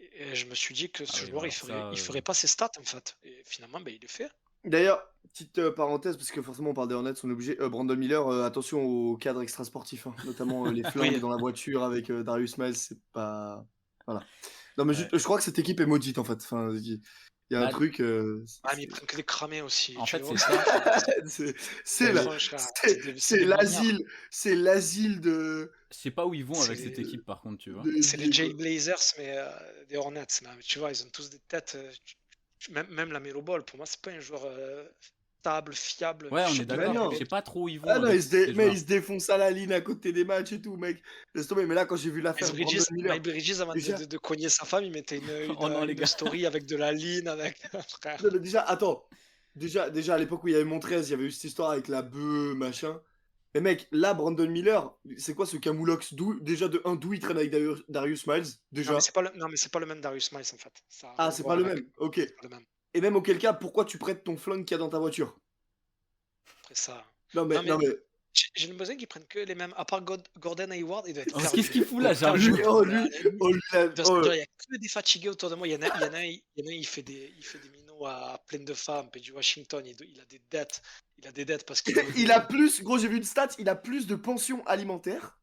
Et je me suis dit que ce joueur, il ferait pas ses stats en fait. Et finalement, ben, il est fait. D'ailleurs, petite parenthèse, parce que forcément on parle des Hornets, on est obligé. Brandon Miller, attention au cadre extrasportif, hein, notamment les flingues dans la voiture avec Darius Miles, c'est pas. Voilà. Non, mais je crois que cette équipe est maudite en fait. Enfin, il y a un truc. Ah, mais ils prennent que des cramés aussi. En fait, c'est ça. C'est l'asile de. Je sais pas où ils vont avec cette équipe par contre, tu vois. C'est les Jay Blazers, mais des Hornets. Mais tu vois, ils ont tous des têtes. Même LaMelo Ball, pour moi, c'est pas un joueur stable, fiable. Ouais, on est d'accord. Je sais pas trop où ils vont. Mais ils se défoncent à la ligne à côté des matchs et tout, mec. Laisse tomber. Mais là, quand j'ai vu l'affaire Mike Bridges, avant de cogner sa femme, il mettait une story avec de la ligne, avec frère. Non, mais déjà, attends. Déjà, à l'époque où il y avait Montrez, il y avait eu cette histoire avec la bœuf, machin. Mais mec, là, Brandon Miller, c'est quoi ce Camoulox? Déjà, de 1, d'où il traîne avec Darius Miles? Déjà. Non, mais c'est pas le même Darius Miles, en fait. C'est pas le même. Ok. Et même auquel cas, pourquoi tu prêtes ton flingue qu'il y a dans ta voiture? Après ça. Non, mais. J'ai l'impression qu'ils prennent que les mêmes. À part Gordon Hayward, il doit être. Qu'est-ce qu'il fout là, Il y a que des fatigués autour de moi. Il y en a un, il fait des minots à pleine de femmes. PJ Washington, il a des dettes. Il a des dettes parce qu'il. Il a plus. Gros, j'ai vu une stat, il a plus de pension alimentaire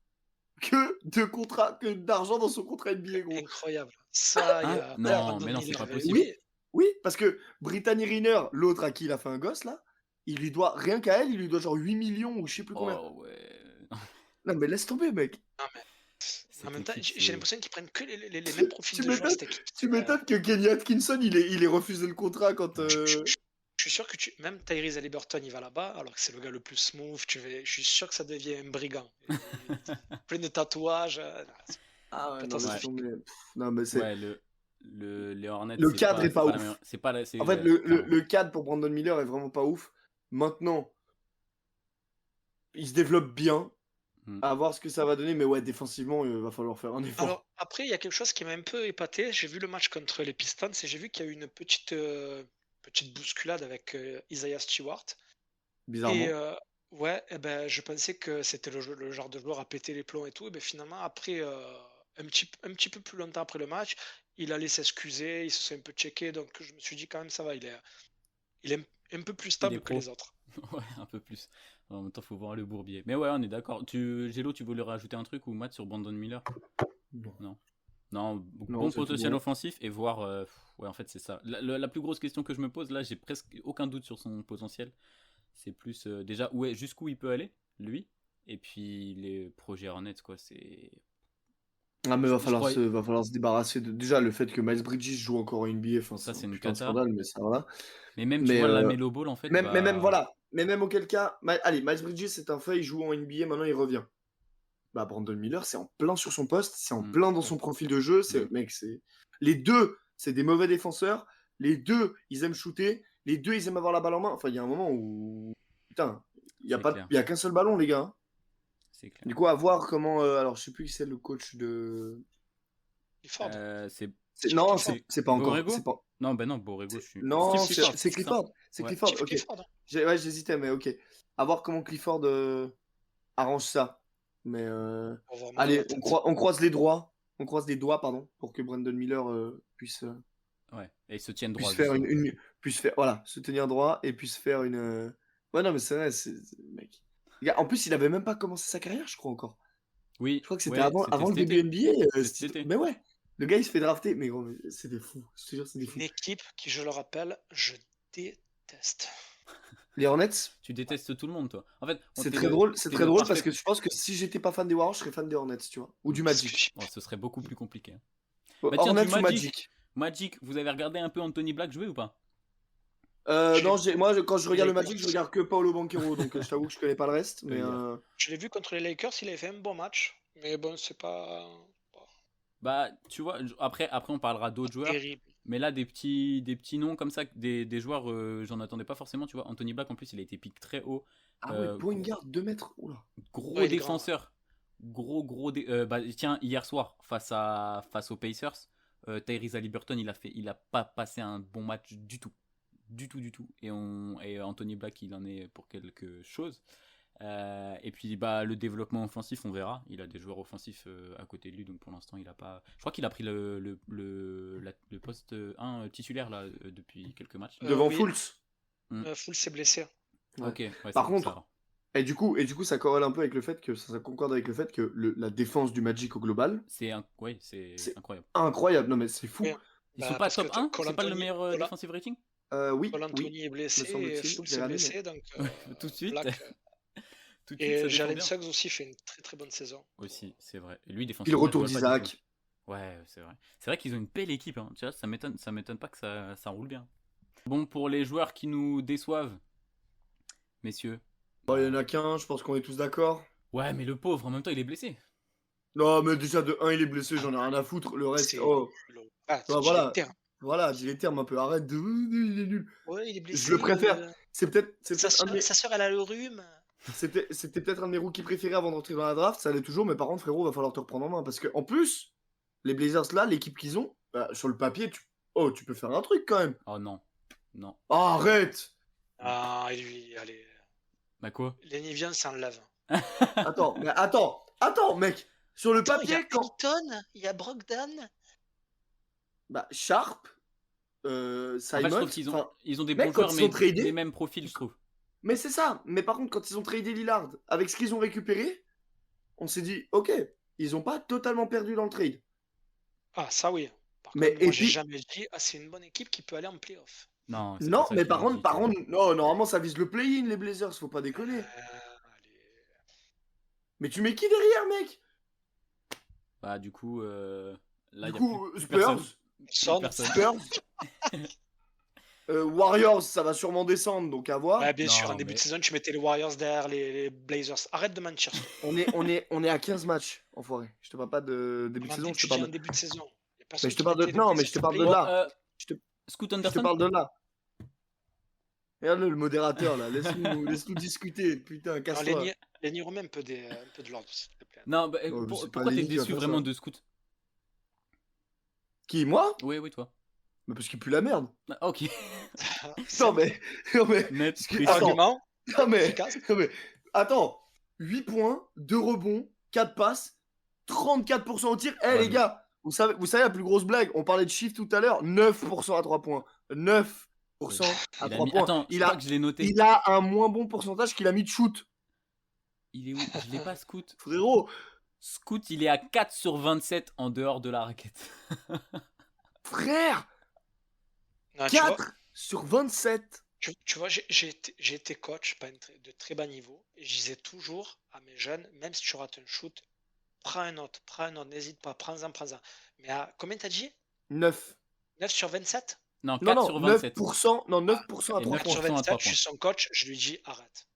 que d'argent dans son contrat NBA, gros. Incroyable. Ça, non, mais non, c'est pas possible. Oui, parce que Brittany Renner, l'autre à qui il a fait un gosse là, il lui doit, rien qu'à elle, il lui doit genre 8 millions ou je sais plus combien. Oh ouais. Non, mais laisse tomber, mec. Non, mais en même Cette temps, équipe, j'ai c'est. l'impression qu'ils prennent que les mêmes profils Tu de joueurs, m'étonnes, cette équipe. tu m'étonnes que Kenny Atkinson, il ait refusé le contrat quand. Je suis sûr que même Tyrese Haliburton, il va là-bas, alors que c'est le gars le plus smooth. Je suis sûr que ça devient un brigand. Plein de tatouages. Ah ouais, non, laisse catastrophique. tomber. Non, mais c'est. Ouais, les Hornets, Le c'est cadre pas, est c'est pas pas la ouf. meilleure. C'est pas la. En fait, Ouais, le clairement. cadre pour Brandon Miller est vraiment pas ouf. Maintenant, il se développe bien. Hmm. À voir ce que ça va donner, mais ouais, défensivement, il va falloir faire un effort. Alors, après, il y a quelque chose qui m'a un peu épaté. J'ai vu le match contre les Pistons et j'ai vu qu'il y a eu une petite bousculade avec Isaiah Stewart. Bizarrement. Et ouais, ben, je pensais que c'était le genre de joueur à péter les plombs et tout. Et ben, finalement, après, un petit peu plus longtemps après le match, il allait s'excuser, il se s'est un peu checké. Donc, je me suis dit quand même, ça va, il est un peu plus Il est stable que pro. les autres. Ouais, un peu plus. En même temps, faut voir le bourbier. Mais ouais, on est d'accord. Gélo, tu voulais rajouter un truc ou Matt sur Brandon Miller? Non. Non, Non, bon c'est tout potentiel bon. offensif et voir. Ouais, en fait, c'est ça. La plus grosse question que je me pose, là, j'ai presque aucun doute sur son potentiel. C'est plus déjà jusqu'où il peut aller, lui. Et puis les projets Hornets, quoi. C'est. Ah, mais Je va falloir se débarrasser de. Déjà, le fait que Miles Bridges joue encore en NBA, enfin, Ça, c'est c'est un une putain de cata. scandale, mais ça va. Mais même, tu Mais vois, la Melo Ball, en fait, mais même, bah. voilà. Mais même auquel cas, allez, Miles Bridges, c'est un fait, il joue en NBA, maintenant il revient. Bah, Brandon Miller, c'est en plein sur son poste, c'est en Mm. plein dans son profil de jeu. Les deux, c'est des mauvais défenseurs. Les deux, ils aiment shooter. Les deux, ils aiment avoir la balle en main. Enfin, il y a un moment où. Putain, il C'est clair. y a qu'un seul ballon, les gars. Hein. C'est clair. Du coup, à voir comment. Alors, je sais plus qui c'est le coach de. Clifford. Non, Clifford. c'est pas encore. Borrego C'est pas... Non, ben non, Borrego, je suis. Non, Steve Clifford. c'est Clifford. C'est Ouais. Clifford, Steve ok. Clifford. Ouais, j'hésitais, mais ok. À voir comment Clifford arrange ça. Mais On va voir allez, la tête. on croise les doigts. On croise les doigts, pardon, pour que Brandon Miller puisse. Ouais, et ils se tiennent droit. Puisse faire justement. puisse faire, voilà, se tenir droit et puisse faire une. Ouais, non, mais c'est vrai, mec. Les gars, en plus, il avait même pas commencé sa carrière, je crois encore. Oui, Je crois que c'était ouais, avant le cet début été. NBA. Cet été. Mais ouais, le gars il se fait drafter, mais gros, c'est des fous. Je te jure, c'est des fous. Une équipe qui, je le rappelle, je déteste. Les Hornets, Tu détestes tout le monde, toi. En fait, c'est très drôle, parce parfait. que je pense que si j'étais pas fan des Warriors, je serais fan des Hornets, tu vois, ou du Magic. Bon, ce serait beaucoup plus compliqué. Bah, tiens, Hornets du ou Magic. Magic, vous avez regardé un peu Anthony Black jouer ou pas? Non, moi quand je regarde le Magic, je regarde que Paolo Banchero, donc je t'avoue que je connais pas le reste. Mais je l'ai vu contre les Lakers, il avait fait un bon match, mais bon, c'est pas. Bah, tu vois, après on parlera d'autres joueurs. Terrible. Mais là, des petits noms comme ça, des joueurs, j'en attendais pas forcément, tu vois. Anthony Black, en plus, il a été pick très haut. Ah ouais, point guard, 2 mètres. Oula. Gros Ouais, il est défenseur. Bah, tiens, hier soir, face aux Pacers, Tyrese Haliburton, il a pas passé un bon match du tout. Du tout. Et Anthony Black, il en est pour quelque chose. Et puis bah, le développement offensif, on verra. Il a des joueurs offensifs à côté de lui, donc pour l'instant, il a pas. Je crois qu'il a pris le poste 1 titulaire là depuis quelques matchs. Devant oui. Fultz. Fultz s'est blessé. Ouais. Ok. Ouais, Par contre, et du coup, ça corrèle un peu avec le fait que ça concorde avec le fait que la défense du Magic au global, c'est incroyable. Incroyable, non mais c'est fou. Ouais. Ils sont pas top 1. C'est pas le meilleur Cole defensive rating. Oui. Paul Anthony est blessé et Fultz est blessé, donc tout de suite. Black, Tout de suite, et ça Jalen défend Suggs aussi fait une très très bonne saison. aussi, c'est vrai. Et lui, Puis défensivement, le retour je vois pas du d'Isaac. tout. Ouais, c'est vrai. C'est vrai qu'ils ont une belle équipe. Hein. Tu vois, ça m'étonne pas que ça roule bien. Bon, pour les joueurs qui nous déçoivent, messieurs. Bon, il y en a qu'un, je pense qu'on est tous d'accord. Ouais, mais le pauvre, en même temps, il est blessé. Non, mais déjà de 1, il est blessé, j'en ai rien à foutre. Le reste, voilà, dis les termes un peu. Arrête de. Il est nul. Ouais, il est blessé. Je le préfère. C'est peut-être sa sœur, elle a le rhume. C'était peut-être un de mes rookies préférés avant d'entrer dans la draft, ça l'est toujours, mais par contre, frérot, va falloir te reprendre en main. Parce que en plus, les Blazers là, l'équipe qu'ils ont, sur le papier, tu peux faire un truc quand même. Oh non. Oh, arrête. Ah, lui, allez. Bah quoi? Lenny Vian s'enlève. Attends, mec. Sur le papier, il y a Payton, il y a Brogdon. Bah, Sharp, Simon. En fait, je trouve qu'ils ils ont des mec, bons joueurs, mais tradé, les mêmes profils, je trouve. Mais c'est ça. Mais par contre, quand ils ont tradé Lillard, avec ce qu'ils ont récupéré, on s'est dit, ok, ils ont pas totalement perdu dans le trade. Ah, ça oui. Par mais contre, moi, j'ai jamais dit, c'est une bonne équipe qui peut aller en playoff. Non, mais par contre, non, normalement, ça vise le play-in, les Blazers, faut pas déconner. Mais tu mets qui derrière, mec? Bah, du coup, là, Du il y a coup, plus Spurs, personne. Plus Son. personne. Spurs, Warriors, ça va sûrement descendre, donc à voir. Ouais, bien sûr, en Non, début de mais saison, tu mettais les Warriors derrière les Blazers. Arrête de mentir, s'il te plaît. On est à 15 matchs, enfoiré. Je te parle pas de début de En saison, dé- je te Tu dis parle en de... début de saison. Il n'y a Mais personne je te qui parle de... mettait les Non, mais je Blazers te parle de bon, là. Je te, Scoot je te Anderson. parle de là. Regarde le modérateur, là. Laisse-nous discuter. Putain, Non, casse-toi. Lenny, remets un peu de l'ordre, s'il te plaît. Non, bah, Non, c'est pas pourquoi t'es Lenny qui va déçu faire vraiment ça. de Scoot? Qui, moi? Oui, toi. Mais parce qu'il pue la merde. Ah, ok. Non, mais... Non, mais... Net, parce que- précis. Attends. Argument Non, mais... efficace. Non, mais... Attends. 8 points, 2 rebonds, 4 passes, 34% au tir. Eh, Ouais, les mais- gars, vous savez la plus grosse blague? On parlait de chiffre tout à l'heure. 9% à 3 points. 9% à Il a 3 mis... points. Attends, je crois que je l'ai noté. Il a un moins bon pourcentage qu'il a mis de shoot. Il est où? Je l'ai pas, Scoot. Frérot, Scoot, il est à 4 sur 27 en dehors de la raquette. frère, Non, tu vois, 4 sur 27. tu vois, j'ai été coach de très bas niveau et je disais toujours à mes jeunes, même si tu rates un shoot, prends un autre, n'hésite pas, prends-en. Mais combien t'as dit? 9. 9 sur 27? Non, Non, 4 non, sur 27. 9%, non, 9% à Et 3 4 points. sur 9% à 27, 3 je suis son coach, je lui dis arrête.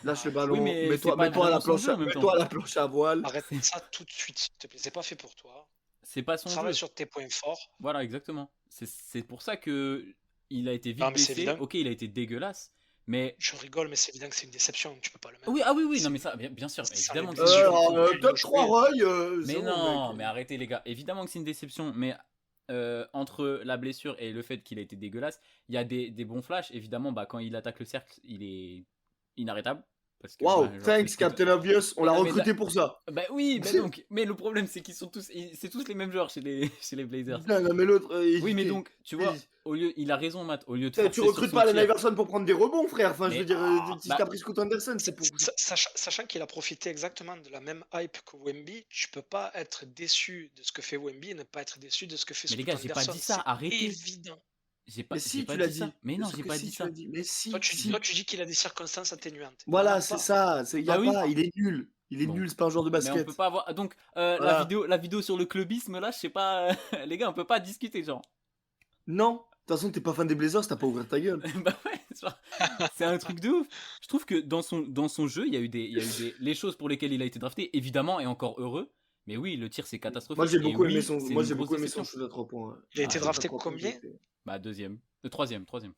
Lâche le Arrête. ballon, Oui, mais mets-toi c'est pas mets-toi à la vraiment son planche jeu à, en même mets-toi temps. à la planche à voile. Arrête ça tout de suite, s'il te plaît. C'est pas fait pour toi. C'est pas son Travaille jeu. sur tes points forts. Voilà, exactement. C'est pour ça que il a été vite Non, mais c'est blessé. évident. Ok, il a été dégueulasse. Mais Je rigole, mais c'est évident que c'est une déception. Tu peux pas le mettre. oui, ah oui, non, C'est- mais ça, bien sûr, ça évidemment les que c'est une blessures. déception. Il Top a 3 joué. Roy, Mais c'est bon, non, mec. mais arrêtez les gars. Évidemment que c'est une déception, mais entre la blessure et le fait qu'il a été dégueulasse, il y a des bons flashs. Évidemment, bah, quand il attaque le cercle, il est inarrêtable. Parce que, Wow, bah, genre, thanks c'est- Captain Obvious, on Mais l'a non, mais recruté pour ça. Bah oui, mais le problème c'est qu'ils sont tous, c'est tous les mêmes joueurs chez les Blazers. Putain, non, mais l'autre, Oui, mais donc, tu vois, il a raison, Matt. Au lieu de forcer tu sur recrutes son pas Allen tir- Iverson pour prendre des rebonds, frère. Enfin, je Mais- veux dire, si bah- t'as pris Scott Anderson, c'est pour. Sachant qu'il a profité exactement de la même hype que Wemby, tu peux pas être déçu de ce que fait Wemby et ne pas être déçu de ce que fait Mais les Scoot gars, j'ai pas Anderson. dit ça, C'est arrêtez. évident. J'ai pas, Mais j'ai si, pas tu l'as dit ça. dit. Mais non, Sauf j'ai que pas si, dit tu ça. l'as dit. Mais si, Toi, si. tu dis qu'il a des circonstances atténuantes. Voilà, Il en a c'est pas. ça. Il y a Ah oui. pas, il est nul. Il est Bon. nul, c'est pas un joueur de Mais on basket. peut pas avoir. Donc, Voilà. la vidéo sur le clubisme là, je sais pas. Les gars, on peut pas discuter, genre. Non, de toute façon, t'es pas fan des Blazers, t'as pas ouvert ta gueule. Bah ouais, genre, c'est un truc de ouf. Je trouve que dans son jeu, il y a eu les choses pour lesquelles il a été drafté, évidemment, et encore heureux. Mais oui, le tir c'est catastrophique. Moi, j'ai Et beaucoup oui, aimé son, c'est moi, une j'ai grosse beaucoup aimé son déception. shoot à 3 points. Il a été Ah, drafté À 3 points, combien? j'ai été- Bah deuxième, troisième. Troisième.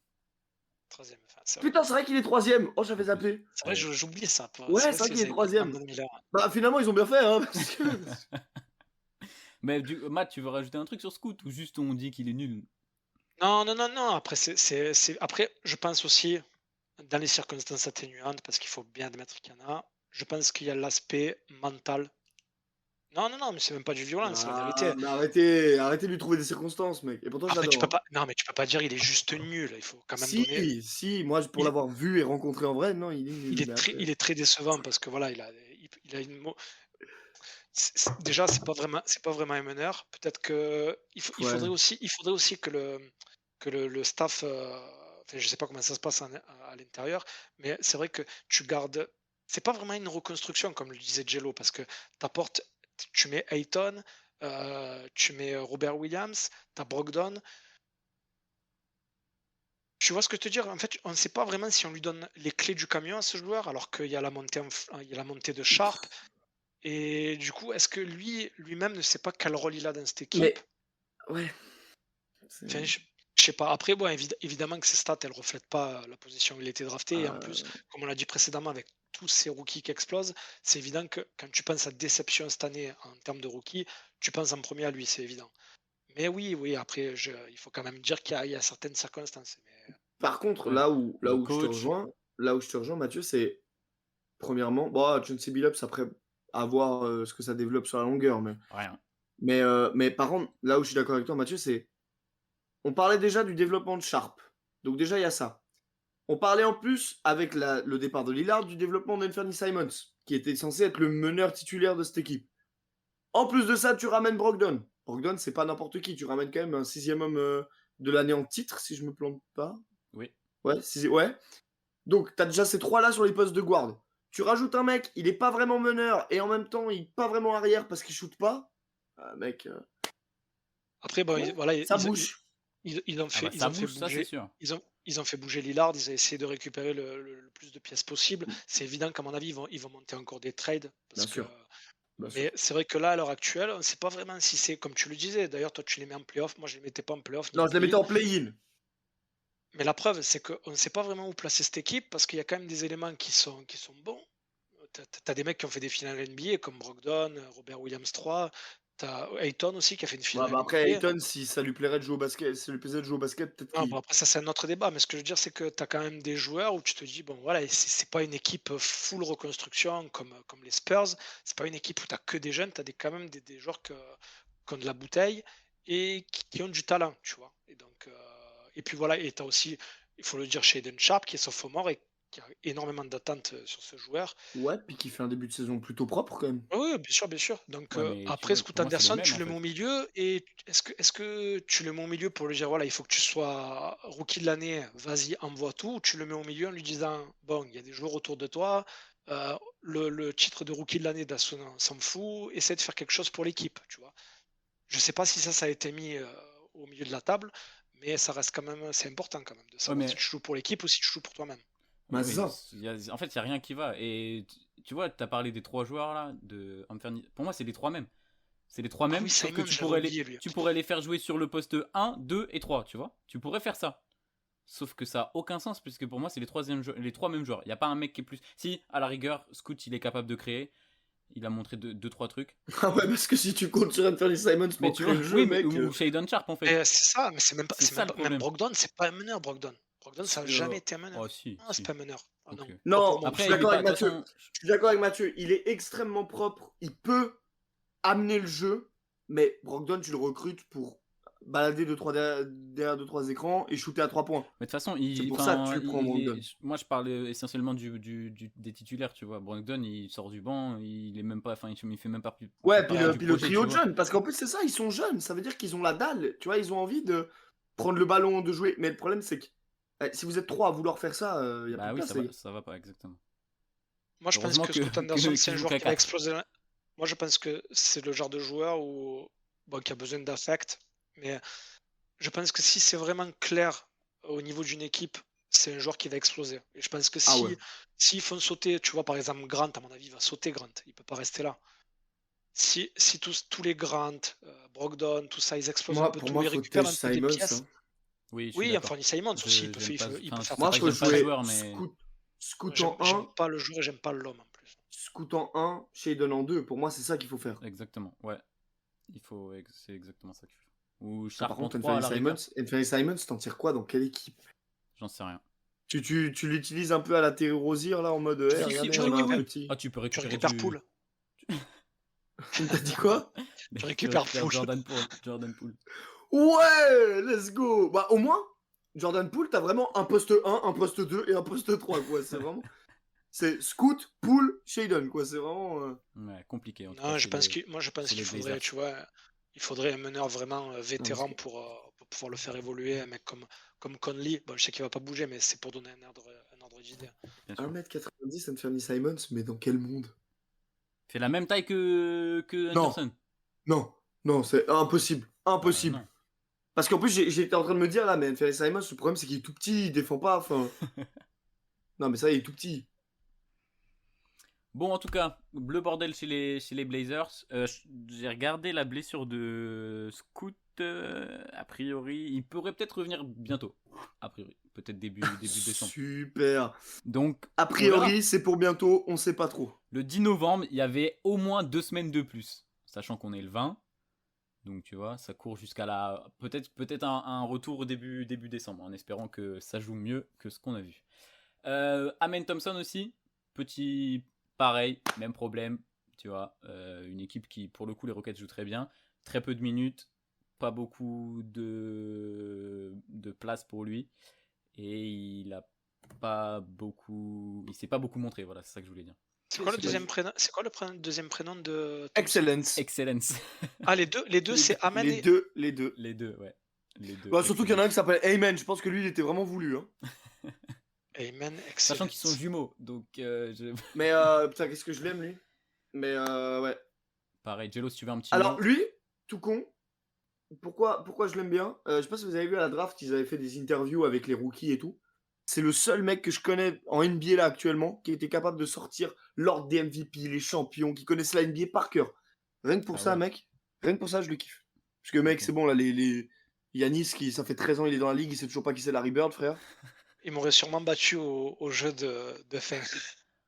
Enfin, c'est Putain, c'est vrai qu'il est 3ème. Oh, j'avais zappé. vrai, j'oubliais ça. Ouais, vrai c'est vrai que qu'il est c'est 3ème. Brandon Miller. Bah, finalement, ils ont bien fait, hein. Parce que... Mais Matt, tu veux rajouter un truc sur Scoot ou juste on dit qu'il est nul? Non. Après, Après, je pense aussi, dans les circonstances atténuantes, parce qu'il faut bien admettre qu'il y en a, je pense qu'il y a l'aspect mental. Non, mais c'est même pas du violent, c'est la vérité. Mais arrêtez de lui trouver des circonstances, mec. Et pourtant, je Après, tu l'adore. peux pas. Non, mais tu peux pas dire il est juste nul. Il faut quand même donner. Si, moi, pour Il- l'avoir vu et rencontré en vrai, non, il est nul. Il mais est très, après- il est très décevant parce que voilà, il a une. Déjà, c'est pas vraiment un meneur. Peut-être que il Ouais. faudrait aussi que le staff. Enfin, je sais pas comment ça se passe à l'intérieur, mais c'est vrai que tu gardes. C'est pas vraiment une reconstruction comme le disait Jello parce que tu mets Ayton, tu mets Robert Williams, t'as Brogdon. Tu vois ce que je te dire? En fait, on ne sait pas vraiment si on lui donne les clés du camion à ce joueur, alors qu'il y a la montée, il y a la montée de Sharp. Et du coup, est-ce que lui-même ne sait pas quel rôle il a dans cette équipe? Mais- Ouais. Enfin, je sais pas. Après, bon, évidemment que ces stats, elles reflètent pas la position où il a été drafté. Et en plus, comme on l'a dit précédemment, avec tous ces rookies qui explosent, c'est évident que quand tu penses à déception cette année en termes de rookies, tu penses en premier à lui, c'est évident. Mais oui, après, il faut quand même dire qu'il y a certaines circonstances. Mais... Par contre, Ouais. là où Le je te coach. rejoins, Mathieu, c'est premièrement, bon, John C. Billups, après, à voir ce que ça développe sur la longueur, Rien. mais par contre, là où je suis d'accord avec toi, Mathieu, c'est on parlait déjà du développement de Sharp. Donc déjà, il y a ça. On parlait en plus, avec le départ de Lillard, du développement d'Anthony Simons, qui était censé être le meneur titulaire de cette équipe. En plus de ça, tu ramènes Brogdon. Brogdon, c'est pas n'importe qui. Tu ramènes quand même un 6e homme de l'année en titre, si je me plante pas. Oui. Ouais. Donc, tu as déjà ces trois-là sur les postes de guard. tu rajoutes un mec, il est pas vraiment meneur et en même temps, il est pas vraiment arrière parce qu'il shoot pas. Mec, Après, bon, ouais, voilà, ça bouge. ils ont Ah bah fait, ça bouge, ça c'est bouger. sûr. Ils ont fait bouger Lillard, ils ont essayé de récupérer le plus de pièces possible. Mmh, C'est évident qu'à mon avis, ils vont monter encore des trades. bien Parce que, sûr, bien sûr. mais c'est vrai que là, à l'heure actuelle, on ne sait pas vraiment si c'est comme tu le disais. D'ailleurs, toi, tu les mets en playoff. Moi, je ne les mettais pas en playoff ni Non, en je les mettais play-in. en play-in. Mais la preuve, c'est qu'on ne sait pas vraiment où placer cette équipe parce qu'il y a quand même des éléments qui sont bons. Tu as des mecs qui ont fait des finales NBA comme Brogdon, Robert Williams 3. Tu as Ayton aussi qui a fait une Ouais, finale bah après, NBA. Ayton, si ça lui plairait de jouer au basket, si ça lui plaisait de jouer au basket, peut-être Non, qu'il. bon, après, ça, c'est un autre débat. Mais ce que je veux dire, c'est que tu as quand même des joueurs où tu te dis, bon, voilà, c'est pas une équipe full reconstruction comme les Spurs. C'est pas une équipe où tu as que des jeunes. Tu as quand même des joueurs qui ont de la bouteille et qui ont du talent, tu vois. Et donc, et puis voilà, et tu as aussi, il faut le dire, Shaedon Sharp qui est sophomore et qui a énormément d'attentes sur ce joueur. Ouais, puis qui fait un début de saison plutôt propre quand même. Oui, oui, bien sûr, bien sûr. Donc Ouais, mais tu après, vois, Scoot pour moi c'est les Anderson, mêmes tu en le mets fait. au milieu et est-ce que tu le mets au milieu pour lui dire voilà, il faut que tu sois rookie de l'année, vas-y, envoie tout, ou tu le mets au milieu en lui disant bon, il y a des joueurs autour de toi, le titre de rookie de l'année, on s'en fout, essaie de faire quelque chose pour l'équipe, tu vois. Je sais pas si ça a été mis au milieu de la table, mais ça reste quand même, c'est important quand même de Ouais, savoir si mais tu joues pour l'équipe ou si tu joues pour toi-même. Bah, oui, c'est mais ça. en fait, il n'y a rien qui va. Et tu vois, tu as parlé des 3 joueurs là, de Anthony. Pour moi, c'est les 3 mêmes. C'est les 3 Ah oui, mêmes, sauf que Simon, j'avais oublié lui. tu pourrais les faire jouer sur le poste 1, 2 et 3, tu vois. Tu pourrais faire ça. Sauf que ça n'a aucun sens, puisque pour moi, c'est les 3 mêmes joueurs. Il n'y a pas un mec qui est plus. Si, à la rigueur, Scoot, il est capable de créer. Il a montré 2-3 trucs. Ah ouais, parce que si tu comptes sur Anthony Simons Mais pour tu créer vois, le jeu, oui, mais, mec. ou Shaedon Sharp en fait. C'est ça, mais C'est ça le même problème. Brogdon, c'est pas un meneur, Brogdon. Brogdon, ça n'a jamais été un meneur. Oh, si, Non, c'est si. pas un meneur. Ah Ok. non, pas pour Non, moi en je tout suis Après, il cas. est d'accord pas. avec De toute Mathieu. façon, Je suis d'accord avec Mathieu. Il est extrêmement propre. Il peut amener le jeu, mais Brogdon, tu le recrutes pour balader derrière 2-3 écrans et shooter à 3 points. mais de toute façon, C'est pour ça que tu le prends, Brogdon. moi je parle essentiellement des titulaires, tu vois. Brogdon, il sort du banc, il est même pas, enfin, il fait même pas Ouais, partie du puis le projet, trio tu de vois. jeunes, parce qu'en plus, c'est ça, ils sont jeunes. Ça veut dire qu'ils ont la dalle. Tu vois, ils ont envie de prendre le ballon, de jouer. Mais le problème, c'est que si vous êtes 3 à vouloir faire ça, il n'y a plus Bah de oui, place, les gars. ça va pas exactement. Moi, je pense Heureusement que Scoot Anderson, c'est qu'ils un jouent joueur qu'à qui va 4. exploser. Moi, je pense que c'est le genre de joueur qui a besoin d'affect. Mais je pense que si c'est vraiment clair au niveau d'une équipe, c'est un joueur qui va exploser. Et je pense que Ah ouais. s'ils font sauter, tu vois, par exemple, Grant, à mon avis, il va sauter Grant. Il peut pas rester là. Si tous les Grant, Brogdon, tout ça, ils explosent un peu Pour tout, moi, ils faut récupèrent tèche un peu des Simons. pièces. Hein. Oui, je suis Oui, d'accord. Anthony Simons aussi, il peut J'aime pas, il peut faire Moi, pas je que peux j'aime pas le jouer joueur, mais Scoot en 1, J'aime pas le joueur et j'aime pas l'homme en plus. Scoot en 1, Shaedon en 2. Pour moi, c'est ça qu'il faut faire. exactement, ouais. C'est exactement ça qu'il faut. Ou Par Sharp en contre, 3 à la rigueur. Anthony Simons, t'en tires quoi dans quelle équipe? J'en sais rien. Tu l'utilises un peu à la Terry Rozier, là, en mode regardez, tu on a un récupères- petit. Ah, tu peux Tu récupérer récupères Poole. T'as dit quoi? Tu récupères Poole. Jordan Poole. Ouais, let's go. Bah, au moins, Jordan Poole, t'as vraiment un poste 1, un poste 2 et un poste 3, quoi. C'est vraiment. C'est Scoot, Poole, Shaedon, quoi. C'est vraiment. Ouais, compliqué en tout Non, cas. je pense qu'il les faudrait, Blazers. tu vois, il faudrait un meneur vraiment vétéran parce pour pouvoir le faire évoluer. Un mec comme Conley, bon, je sais qu'il va pas bouger, mais c'est pour donner un ordre d'idée. Bien sûr. 1m90, Anthony Simons, mais dans quel monde? Fait la même taille que Non. Anderson. Non, c'est impossible. Impossible. Non. Parce qu'en plus, j'étais en train de me dire là, mais Anthony Simons, le problème, c'est qu'il est tout petit, il défend pas. Enfin. Non, mais ça, il est tout petit. Bon, en tout cas, bleu bordel chez les Blazers. J'ai regardé la blessure de Scoot. A priori, il pourrait peut-être revenir bientôt. A priori, peut-être début décembre. Super. Donc, A on priori, verra. c'est pour bientôt, on sait pas trop. Le 10 novembre, il y avait au moins 2 semaines de plus. Sachant qu'on est le 20. Donc, tu vois, ça court jusqu'à la... Peut-être un retour au début décembre, en espérant que ça joue mieux que ce qu'on a vu. Amen Thompson aussi. Petit... Pareil, même problème. Tu vois, une équipe qui, pour le coup, les Rockets jouent très bien. Très peu de minutes. Pas beaucoup de place pour lui. Et il s'est pas beaucoup montré. Voilà, c'est ça que je voulais dire. C'est quoi le deuxième prénom de Thompson? Excellence. Excellence. Ah, les deux, c'est Amen Les et... deux. Les deux, ouais. Les deux. Bah, surtout qu'il y en a excellence. un qui s'appelle Amen. Je pense que lui, il était vraiment voulu. Hein. Amen, Sachant excellent. qu'ils sont jumeaux, donc Mais putain, qu'est-ce que je l'aime, lui. Mais ouais. pareil. Jello, si tu veux un petit Alors, mot. lui, tout con, pourquoi je l'aime bien Je sais pas si vous avez vu à la draft, ils avaient fait des interviews avec les rookies et tout. C'est le seul mec que je connais en NBA là actuellement qui était capable de sortir l'ordre des MVP, les champions, qui connaissent la NBA par cœur. Rien que pour Ah ça, ouais. mec. Rien que pour ça, je le kiffe. Parce que, mec, Ok. c'est bon, là, les Yanis, ça fait 13 ans, il est dans la ligue, il sait toujours pas qui c'est Larry Bird, frère. Il m'aurait sûrement battu au jeu de fin.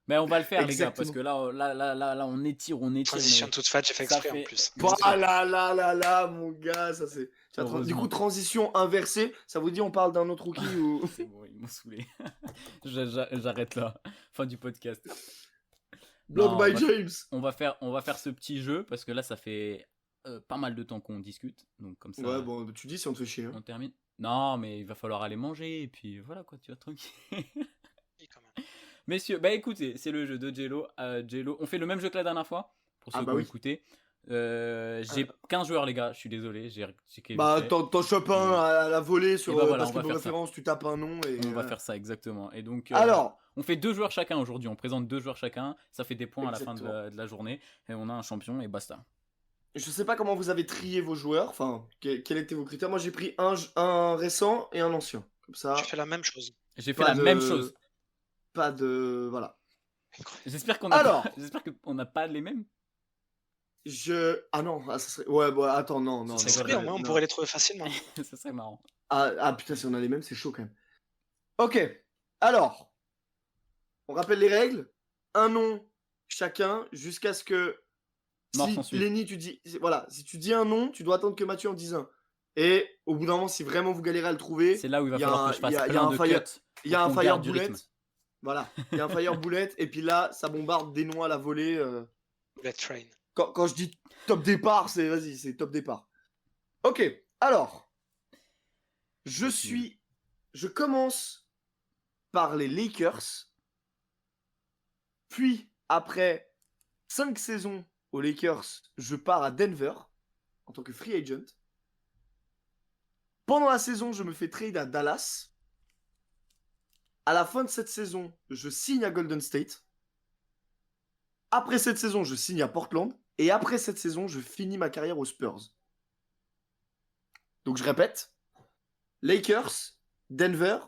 Mais on va le faire, les gars, parce Exactement. que là, on étire, Transition mais toute faite, j'ai fait ça exprès en fait. plus. Bah là, mon gars, ça c'est. Du Heureusement. coup, transition inversée, ça vous dit on parle d'un autre rookie ou. C'est bon, ils m'ont saoulé. J'arrête là. Fin du podcast. Block Non, by James. on va faire ce petit jeu parce que là, ça fait pas mal de temps qu'on discute. Donc, comme ça, Ouais, bon, tu dis si on te fait chier. Hein. on termine. Non, mais il va falloir aller manger et puis voilà quoi, tu vas tranquille. Oui, quand même. Messieurs, bah écoutez, c'est le jeu de Jello. Jello, on fait le même jeu que la dernière fois pour ceux Ah qui bah ont oui. écouté. J'ai 15 joueurs, les gars, je suis désolé. J'ai checké Bah, vite fait. t'en chopes un à la volée sur bah voilà, on va Basketball faire ça. Référence, tu tapes un nom et. On va voilà. faire ça exactement. Et donc, Alors, on fait 2 joueurs chacun aujourd'hui. On présente 2 joueurs chacun. Ça fait des points à la fin Exactement. de la journée. Et on a un champion et basta. je sais pas comment vous avez trié vos joueurs, enfin, quels étaient vos critères. Moi, j'ai pris un récent et un ancien. Comme ça, J'ai fait la même chose. J'ai fait pas la de. même chose. Pas de. Voilà. Incroyable. J'espère qu'on Alors. J'espère qu'on n'a pas les mêmes. Ah non, ça serait. Ouais, bon, attends, non. Ça c'est serait vrai, bien, au moins on non. pourrait les trouver facilement. Ça serait marrant. Putain, si on a les mêmes, c'est chaud quand même. Ok, alors, on rappelle les règles. Un nom chacun jusqu'à ce que. Mort Si sans suite. Lenny, voilà, si tu dis un nom, tu dois attendre que Mathieu en dise un. Et au bout d'un moment, si vraiment vous galérez à le trouver, C'est là où il va y a falloir un- que je fasse y a plein un de fire- cuts. il y a pour un qu'on fire garde du bullet. rythme. Voilà, il y a un fire bullet. Et puis là, ça bombarde des noms à la volée. Bullet Train. Quand je dis top départ, c'est top départ. Ok, alors, je commence par les Lakers. Puis, après 5 saisons aux Lakers, je pars à Denver en tant que free agent. Pendant la saison, je me fais trade à Dallas. À la fin de cette saison, je signe à Golden State. Après cette saison, je signe à Portland. Et après cette saison, je finis ma carrière aux Spurs. Donc je répète. Lakers, Denver,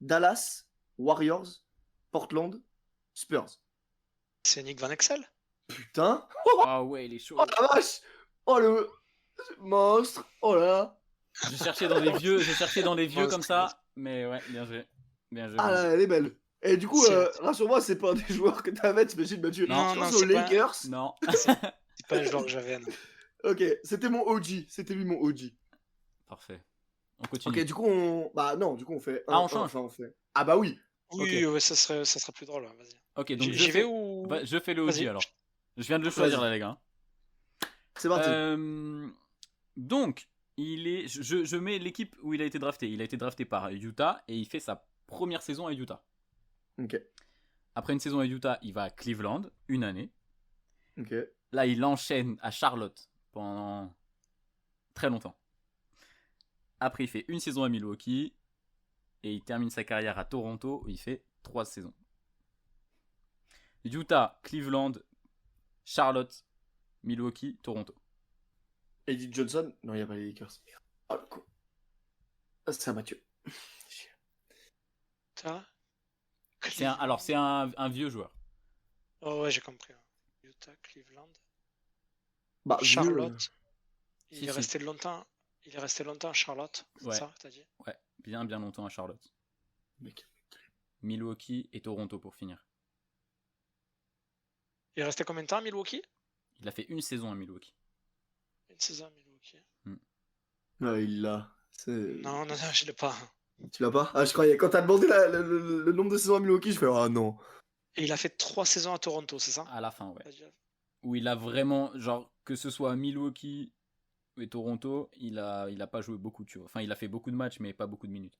Dallas, Warriors, Portland, Spurs. C'est Nick Van Exel. Putain. Ah ouais, il est chaud. Oh la vache. Oh le monstre. Oh là. J'ai cherché dans les vieux, Monstre, comme ça. Mais ouais, bien joué. Bien joué. Ah bien joué. là, elle est belle. Et du coup, C'est- rassure-moi, c'est pas un des joueurs que t'avais, t'imagines, Mathieu. Non, Je non, pense aux c'est pas- Lakers. Non. C'est pas un joueur que j'avais, non. Ok, c'était mon OG. C'était lui mon OG. Parfait. On continue. Ok, du coup, on fait un. Ah, on change. Enfin, on fait. Ah bah oui. Oui, Ok. ouais, ça sera plus drôle, vas-y. Ok, donc J'y vais ou... je fais le OG Vas-y. alors. Je viens de le choisir Vas-y. là, les gars. C'est parti. Donc, je mets l'équipe où il a été drafté. Il a été drafté par Utah et il fait sa première saison à Utah. Ok. Après une saison à Utah, il va à Cleveland, une année. Ok. Là, il enchaîne à Charlotte pendant très longtemps. Après, il fait une saison à Milwaukee et il termine sa carrière à Toronto où il fait 3 saisons. Utah, Cleveland, Charlotte, Milwaukee, Toronto. Eddie Johnson. Non, il n'y a pas les Lakers. Merde. Oh le con. Ah, c'est à Mathieu. Utah. C'est un vieux joueur. Oh ouais, j'ai compris. Utah, Cleveland, Bah, Charlotte. Il Si, est si. resté longtemps. Il est resté longtemps à Charlotte, c'est Ouais. ça, t'as dit? Ouais, bien longtemps à Charlotte. Mec. Milwaukee et Toronto pour finir. Il est resté combien de temps à Milwaukee? Il a fait une saison à Milwaukee. Une saison à Milwaukee. Ouais, il l'a. Non, je l'ai pas. Tu l'as pas? Ah, je croyais. Quand t'as demandé le nombre de saisons à Milwaukee, je fais ah non. Et il a fait 3 saisons à Toronto, c'est ça? À la fin, ouais. T'as dit- Où il a vraiment, genre, que ce soit à Milwaukee et Toronto, il a pas joué beaucoup, tu vois. Enfin, il a fait beaucoup de matchs, mais pas beaucoup de minutes.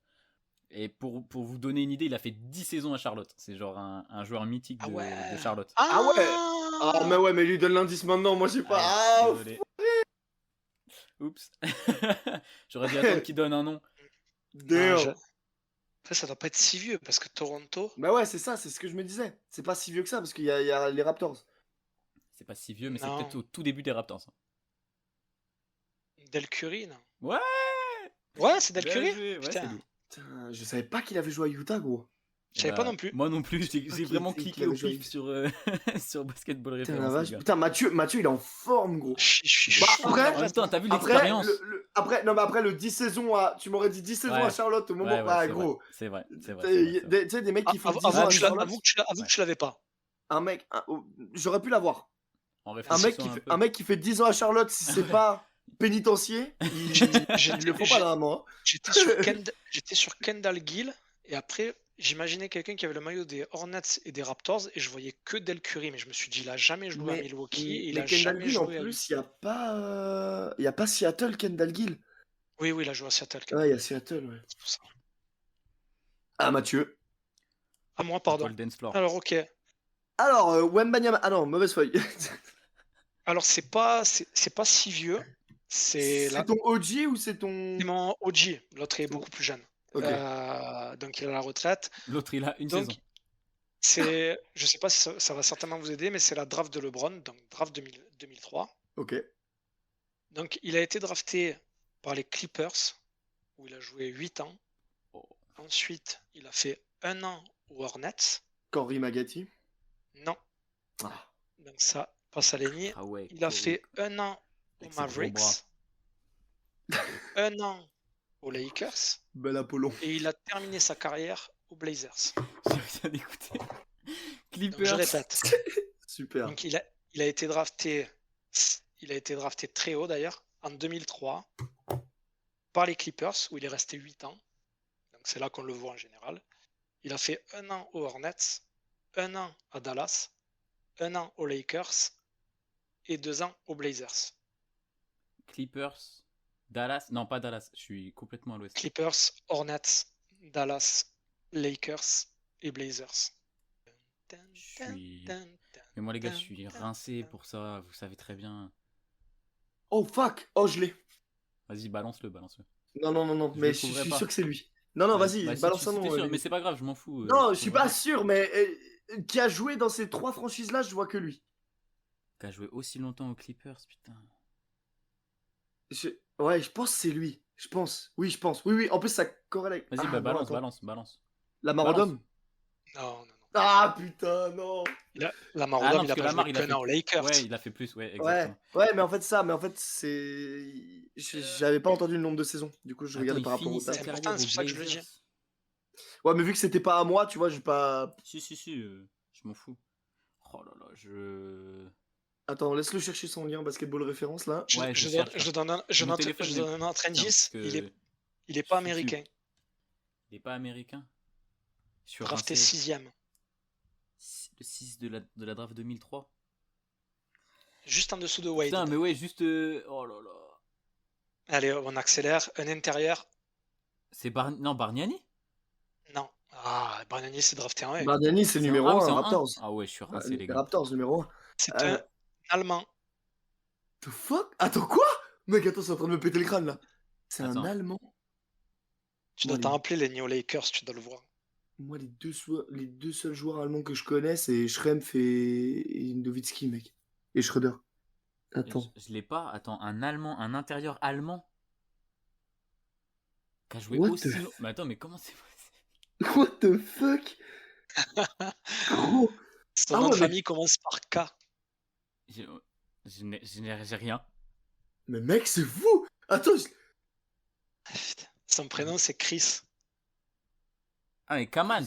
Et pour vous donner une idée, il a fait 10 saisons à Charlotte. C'est genre un joueur mythique Ah ouais. de Charlotte. Ah ouais. Ah, mais ouais, mais lui donne l'indice maintenant. Moi, j'ai pas. Ah, désolé. Oups. J'aurais dû attendre qu'il donne un nom. damn. Après, ça doit pas être si vieux parce que Toronto. Bah ouais, c'est ça, c'est ce que je me disais. C'est pas si vieux que ça parce qu'il y a les Raptors. C'est pas si vieux, mais c'est Non. peut-être au tout début des Raptors. Del Curry, non? Ouais, Ouais, c'est Del bien Curry? joué. Ouais, Putain, c'est lui. Putain, je savais pas qu'il avait joué à Utah, gros. je savais pas non plus. Moi non plus, Je savais pas j'ai qu'il vraiment était- qu'il cliqué au avait joué pif avec- sur, sur Basketball Putain, la Référence, vache. les gars. Putain, Mathieu, il est en forme, gros. Je suis Bah, chaud. après- En même temps, t'as vu Après, l'expérience. après le 10 saisons à. Tu m'aurais dit 10 saisons Ouais. à Charlotte au moment. Ouais, Ah, c'est vrai, gros. c'est vrai, c'est vrai. Tu c'est vrai, c'est vrai. sais, des mecs qui font 10 Avoue ans à que tu Charlotte. avoue que tu l'avais pas. Un mec. J'aurais pu l'avoir. En Un mec, réfléchissant qui un fait, peu. un mec qui fait 10 ans à Charlotte, si c'est pas pénitencier, ils le font pas normalement. Hein. J'étais sur Kendall Gill et après j'imaginais quelqu'un qui avait le maillot des Hornets et des Raptors et je voyais que Del Curry, mais je me suis dit il a jamais joué à Milwaukee, il mais a Kendall jamais Gill, en joué à plus, il n'y a pas Seattle, Kendall Gill. Oui, il a joué à Seattle. Ouais, il y a Seattle, ouais. C'est pour ça. Ah, Mathieu. À moi, pardon. Paul Dance Floor. Alors ok. Alors, Wembanyama. Ah non, mauvaise feuille. Alors c'est pas si vieux. C'est C'est ton OG ou c'est ton. mon OG. L'autre est beaucoup plus jeune. Ok. Donc il est à la retraite. L'autre, il a une Donc saison. je sais pas si ça va certainement vous aider, mais c'est la draft de LeBron, donc draft 2003. Ok. Donc il a été drafté par les Clippers, où il a joué 8 ans. Oh. Ensuite, il a fait 1 an aux Hornets. Corey Magatti. Non. Ah. Donc ça passe à Lenny. Ah ouais. Il a fait 1 an aux Avec ses gros Mavericks. bras. 1 an aux Lakers. Bel Apollon. Et il a terminé sa carrière aux Blazers. J'ai rien écouté. Donc je Clippers. répète. Super. Donc il a été drafté très haut d'ailleurs en 2003 par les Clippers où il est resté 8 ans. Donc c'est là qu'on le voit en général. Il a fait 1 an aux Hornets, 1 an à Dallas, 1 an aux Lakers et 2 ans aux Blazers. Clippers. Dallas. Non, pas Dallas. Je suis complètement à l'ouest. Clippers, Hornets, Dallas, Lakers et Blazers. Mais moi, les gars, je suis rincé pour ça. Vous savez très bien. Oh fuck. Oh, je l'ai. Vas-y, balance-le. Non. Je Mais le je trouverai suis pas. sûr que c'est lui. Non, Ouais, vas-y, bah, si balance tu- un si nom. t'es sûr, mais c'est pas grave, je m'en fous. Non, je je suis trouverai pas sûr, mais qui a joué dans ces 3 franchises-là, je vois que lui. Qui a joué aussi longtemps aux Clippers, putain. Ouais, je pense que c'est lui. Je pense. Oui, je pense. Oui. En plus, ça corrèle avec. Vas-y, Ah, bah non, attends. balance. Lamar Balance. Odom. Non. Ah putain, non. Lamar Ah non, Odom, il parce a que pas Lamar, joué il a qu'un fait an aux plus. Lakers. Ouais, il a fait plus, ouais, Ouais, exactement. mais en fait, c'est. J'avais pas entendu le nombre de saisons. Du coup, je regardais Attends, par il rapport finit au sa taf. C'est carrière important, c'est aux pour ça que je le Blazers. dis. Ouais, mais vu que c'était pas à moi, tu vois, j'ai pas. Si, je m'en fous. Oh là là, je... Attends, laisse-le chercher son lien basketball référence là. Ouais, Je cherche, là. donne Mon téléphone, un autre Tiens, indice. parce que Il est je pas suis dessus. américain. Il est pas américain. Je suis Drafté rincé. 6ème. Le 6 de la draft 2003. Juste en dessous de Wade. Putain, mais ouais, juste... Oh là là. Allez, on accélère. Un intérieur. C'est Non, Bargnani. Non. Ah, Bargnani s'est drafté en 1. Bargnani, c'est numéro Ah, 1, c'est en un. Raptors. Ah ouais, je suis rincé, les Les gars. Raptors, numéro 1. C'est un Allemand. The fuck? Attends, quoi? Mec, attends, c'est en train de me péter le crâne là. C'est un Attends. Allemand. Tu dois Ouais, t'en rappeler, les New Lakers, tu dois le voir. Moi, les deux seuls joueurs allemands que je connais, c'est Schrempf et Nowitzki, mec. Et Schröder. Attends. Je l'ai pas. Attends, un Allemand, un intérieur allemand qui a joué What aussi the long- Mais attends, mais comment c'est possible? What the fuck? Gros. Son Ah nom ouais, de mais- famille commence par K. J'ai rien. Mais mec, c'est fou! Attends, Putain. Son prénom, c'est Chris. Ah, mais Kaman,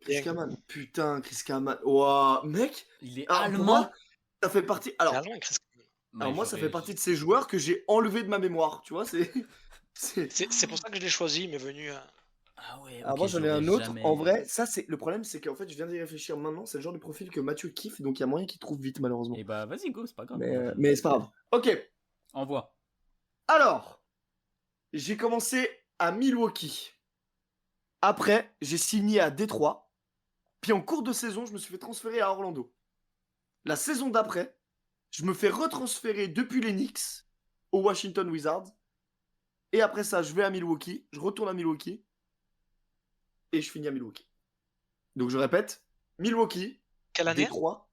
Chris Bien. Kaman. Putain, Chris Kaman. Ouah, mec. il est Alors, pour allemand. moi, ça fait partie. C'est Alors, allemand, Chris. alors Ouais, moi, ça j'aurais- fait partie de ces joueurs que j'ai enlevé de ma mémoire. Tu vois, c'est. C'est pour ça que je l'ai choisi, il m'est venu. Ah ouais, Alors ok, moi j'en ai un j'aurais autre. jamais- En vrai, ça c'est le problème, c'est qu'en fait je viens d'y réfléchir maintenant. C'est le genre de profil que Mathieu kiffe, donc il y a moyen qu'il trouve vite malheureusement. Et bah, vas-y, go, c'est pas grave. Mais c'est pas grave. Ok. Envoie. Alors, j'ai commencé à Milwaukee. Après, j'ai signé à Détroit. Puis en cours de saison, je me suis fait transférer à Orlando. La saison d'après, je me fais retransférer depuis les Knicks au Washington Wizards. Et après ça, je vais à Milwaukee. Je retourne à Milwaukee. et je finis à Milwaukee. Donc je répète, Milwaukee, Quelle année? Détroit.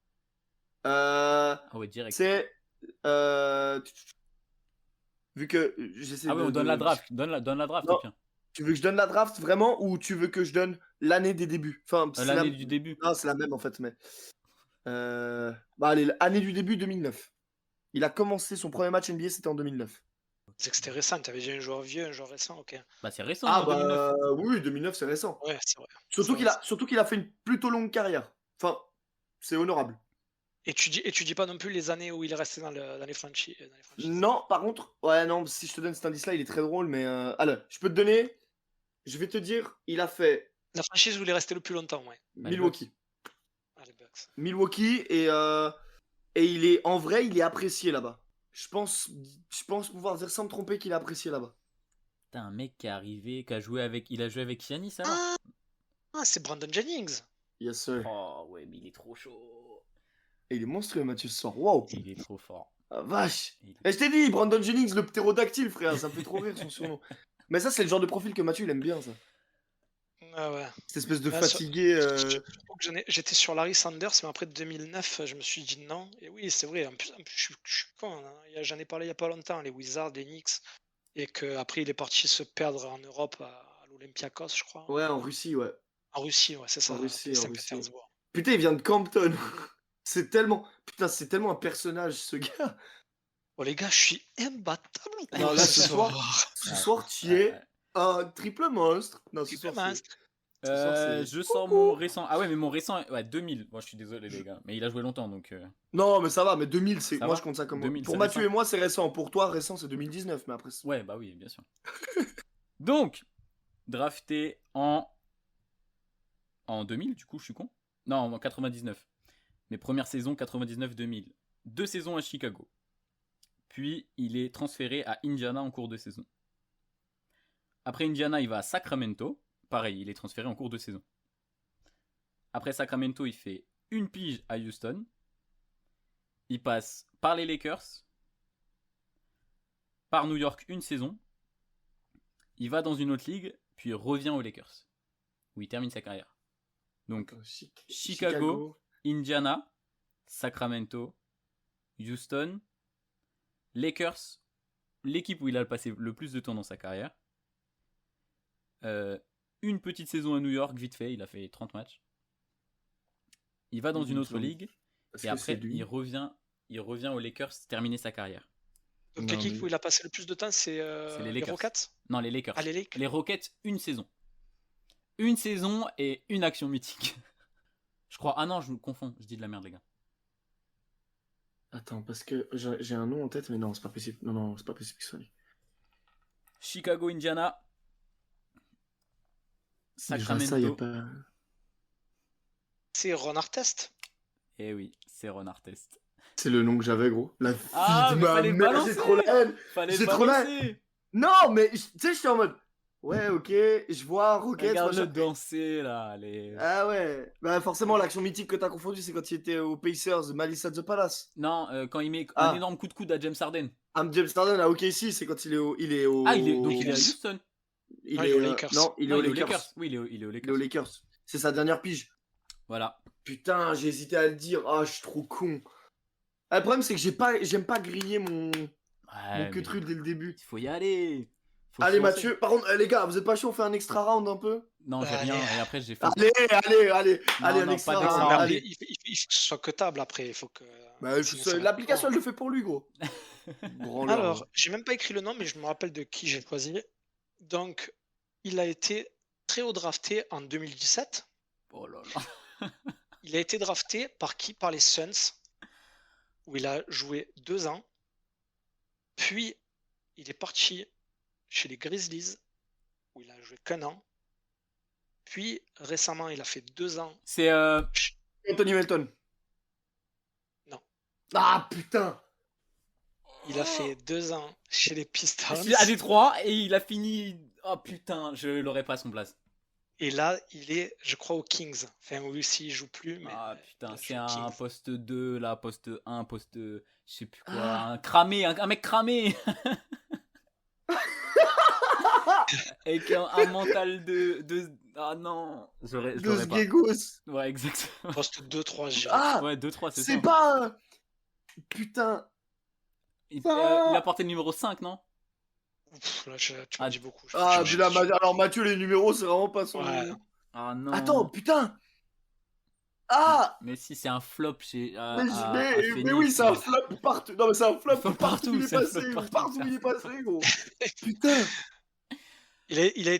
Ah ouais, direct. C'est vu que j'essaie Ah ouais, on donne la draft. Donne la draft, Non. tiens. Tu veux que je donne la draft vraiment ou tu veux que je donne l'année des débuts? Enfin, c'est L'année du début. Non, c'est la même en fait, mais bah allez, l'année du début 2009. Il a commencé son premier match NBA, c'était en 2009. C'est que c'était récent, t'avais déjà un joueur vieux, un joueur récent, ok. Bah, c'est récent, Ah hein, bah 2009. oui, 2009 c'est récent. Ouais, c'est vrai. Surtout qu'il a fait une plutôt longue carrière. Enfin, c'est honorable. Et tu dis pas non plus les années où il est resté dans les franchises. Non, par contre, ouais, non, si je te donne cet indice-là, il est très drôle, mais alors, je peux te donner, je vais te dire, il a fait La franchise où il est resté le plus longtemps, ouais. Milwaukee. Ah, les Bucks. Milwaukee et il est en vrai, il est apprécié là-bas. Je pense pouvoir dire sans me tromper qu'il est apprécié là-bas. T'as un mec qui est arrivé, qui a joué avec. Il a joué avec Giannis alors. Ah, c'est Brandon Jennings. Yes sir. Oh ouais, mais il est trop chaud. Et il est monstrueux, Mathieu ce soir. Waouh. Il est trop fort. Ah, vache. Il est- Et je t'ai dit, Brandon Jennings, le ptérodactyle, frère. Ça me fait trop rire son surnom. Mais ça, c'est le genre de profil que Mathieu il aime bien, ça. Ah ouais. Cette espèce de Ah, fatigué. J'étais sur Larry Sanders, mais après 2009, je me suis dit non. Et oui, c'est vrai. En plus, je suis con. Hein. J'en ai parlé il y a pas longtemps, les Wizards, les Knicks, et qu'après il est parti se perdre en Europe à l'Olympiakos, je crois. Ouais, en Russie, ouais. En Russie, ouais, c'est ça. En Russie, en Russie. Saint-Pétersbourg. Putain, il vient de Campton. C'est tellement un personnage, ce gars. Oh les gars, je suis imbattable. Non, là, ce soir, tu es un triple monstre. Non, ce Triple soir, monstre. Je sors mon récent. Ah ouais, mais mon récent. Ouais, 2000. Moi, je suis désolé, les gars. Mais il a joué longtemps donc. Non, mais ça va, mais 2000, c'est. Ça Moi, va je compte ça comme. 2000, Pour c'est Mathieu récent. et moi, c'est récent. Pour toi, récent, c'est 2019, mais après. Ouais, bah oui, bien sûr. Donc, drafté en 2000, du coup, je suis con. Non, en 99. Mes premières saisons, 99-2000. 2 saisons à Chicago. Puis, il est transféré à Indiana en cours de saison. Après Indiana, il va à Sacramento. Pareil, il est transféré en cours de saison. Après Sacramento, il fait une pige à Houston. Il passe par les Lakers. Par New York, une saison. Il va dans une autre ligue, puis revient aux Lakers, où il termine sa carrière. Donc, Chicago, Indiana, Sacramento, Houston, Lakers, l'équipe où il a passé le plus de temps dans sa carrière. Une petite saison à New York, vite fait, il a fait 30 matchs. Il va dans une autre ligue, et après, il revient aux Lakers, terminer sa carrière. Donc l'équipe où il a passé le plus de temps, c'est les Rockets? Non, les Lakers. Ah, les Lakers. Les Rockets, une saison. Une saison et une action mythique. Je crois. Ah non, je me confonds. Je dis de la merde, les gars. Attends, parce que j'ai un nom en tête, mais non, c'est pas possible. Non, c'est pas possible que ce soit lui. Chicago, Indiana. Sacramento. Ça, y a pas... C'est Ron Artest. Eh oui, c'est Ron Artest. C'est le nom que j'avais, gros. La fille mais fallait le balancer. J'ai trop la haine. Fallait J'ai le trop la balancer. Non, mais tu sais, je suis en mode. Ouais, ok, je vois Rockets. Regarde-le danser, là. Allez. Ah ouais. Bah, forcément, l'action mythique que t'as confondu, c'est quand il était aux Pacers, Malice at the Palace. Non, quand il met un énorme coup de coude à James Harden. James Harden à OKC, c'est quand il est au. Donc il est à Houston. Il est aux Lakers. Non, il est aux Lakers. Oui, il est aux Lakers. Il est aux Lakers. C'est sa dernière pige. Voilà. Putain, j'ai hésité à le dire. Ah, je suis trop con. Le problème, c'est que j'aime pas griller mon queutru dès le début. Il faut y aller. Allez, Mathieu. Par contre, les gars, vous êtes pas chaud, on fait un extra round un peu? Non, j'ai rien. Et après, j'ai fait. Allez, un extra round. Il faut que ce soit cotable après. Il faut que. Bah, l'application, elle le fait pour lui, gros. Alors, j'ai même pas écrit le nom, mais je me rappelle de qui j'ai choisi. Donc, il a été très haut drafté en 2017. Oh là là. Il a été drafté par qui? Par les Suns, où il a joué 2 ans. Puis, il est parti chez les Grizzlies, où il a joué qu'1 an. Puis, récemment, il a fait 2 ans. C'est Anthony Melton. Non. Ah, putain. Il a fait 2 ans chez les Pistons. À Détroit, et il a fini. Oh putain, je l'aurais pas à son place. Et là, il est, je crois, aux Kings. Enfin, oui, s'il joue plus. Mais ah putain, c'est un Kings. poste 2, là, poste 1, poste. Je sais plus quoi. Un cramé, un mec cramé. Avec un mental de... Ah non, je De l'aurais pas. Sgegos. Ouais, exactement. Poste 2-3, je dirais. Ah, Ouais, 2-3, c'est ça. c'est pas. Putain. Il Ah. a porté le numéro 5, non? Pff, là, tu Ah, m'en dis beaucoup. Je Ah, cherche puis là, dessus. alors Mathieu, les numéros, c'est vraiment pas son. Ouais. Ah non. Attends, putain. Ah. Mais si, c'est un flop chez Mais Phoenix, oui, c'est un mais- flop partout. Non, mais c'est un flop Flop partout où il est c'est un passé. flop partout, Partout c'est où un il est flop passé, gros. Putain. Il a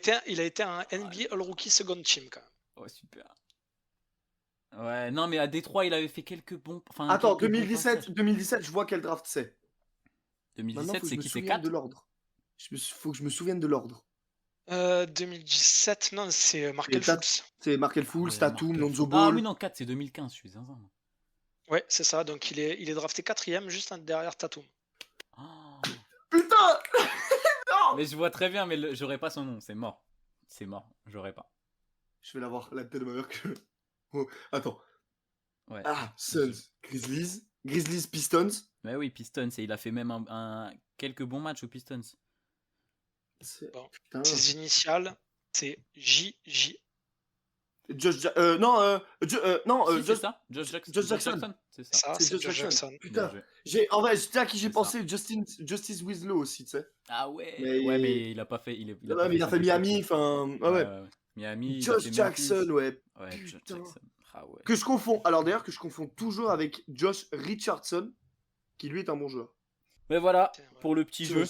été un NBA All-Rookie Second Team, quand même. Ouais, super. Ouais, non, mais à Détroit, il avait fait quelques bons. Enfin, Attends, quelques bons 2017, passages. 2017, je vois quel draft c'est. Maintenant, 2017, faut que c'est je me qui? C'est souvienne 4? de l'ordre. Faut que je me souvienne de l'ordre. 2017, non, c'est Markel Fultz. C'est Markel Fultz, Tatum, Lonzo Ah Ball. oui, non, 4, c'est 2015, je suis zinzin. Ouais, c'est ça. Donc il est drafté 4ème, juste derrière Tatum. Oh. Putain. Mais je vois très bien, mais j'aurais pas son nom, c'est mort. C'est mort, j'aurais pas. Je vais l'avoir, la tête de ma mère que. Oh, attends. Ouais. Ah, Suns, Grizzlies, Pistons. Mais oui, Pistons, et il a fait même quelques bons matchs aux Pistons. Bon. Putain. Ses initiales, c'est JJ. Non, Si, c'est Josh. ça, Josh Jackson. Josh Jackson. C'est ça. Ça, C'est c'est Josh Josh Jackson. Jackson. Putain. Bien joué. En vrai, tu sais à qui j'ai C'est pensé? Justice Winslow aussi, tu sais. Ah ouais, Mais- ouais, mais il a pas fait. Il Ouais, pas mais il a son fait petit Miami, truc. enfin. Ah ouais. Miami, il a Josh fait Memphis. Jackson, ouais. Ouais, Josh Putain. Jackson. Ah ouais. Que je confonds. Alors d'ailleurs, que je confonds toujours avec Josh Richardson, qui lui est un bon joueur. Mais voilà, Tiens, ouais. pour le petit jeu.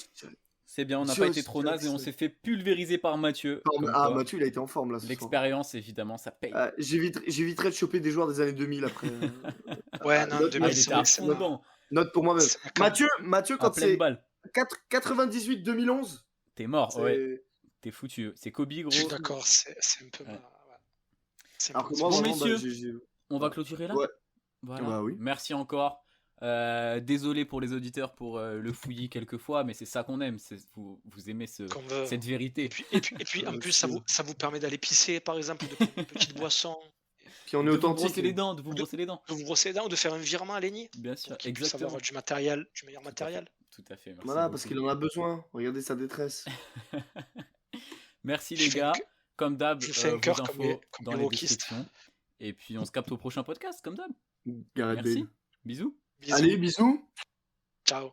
C'est bien, on n'a pas Josh été trop naze et on Jackson. s'est fait pulvériser par Mathieu. Comme Ah, quoi, Mathieu, il a été en forme là. Ce soir. l'expérience, évidemment, ça paye. J'éviterai de choper des joueurs des années 2000 après. Ouais, non, note- 2000, Ah, il était à c'est fond dedans, Note pour moi-même. c'est quand même- Mathieu, à quand pleine c'est balle. 98-2011, T'es mort, ouais. c'est. T'es foutu. C'est Kobe, gros. Je suis d'accord, c'est un peu. Ouais. Ouais. C'est un Alors peu que moi, Bon, vraiment, messieurs. j'ai. On va clôturer là. Ouais. Voilà. Bah oui. Merci encore. Désolé pour les auditeurs pour le fouillis quelquefois, mais c'est ça qu'on aime. Vous aimez qu'on veut. cette vérité. Et puis en plus, ça vous permet d'aller pisser, par exemple, de prendre une petite boisson, Puis on est De vous authentique. brosser les dents, de vous brosser les dents. de vous brosser les dents ou de faire un virement à Lenny. Bien sûr, Pour qu'il puisse exactement. avoir du matériel, du meilleur Tout à matériel. Tout à fait. Merci Voilà, parce beaucoup. qu'il en a besoin. Regardez sa détresse. Merci Je les fais gars. un cœur- Comme d'hab, je fais un vos cœur infos comme dans les les wokistes. descriptions. Et puis on se capte au prochain podcast, comme d'hab. Gareth Merci. Bale. Bisous. Bisous. Allez, bisous. Ciao.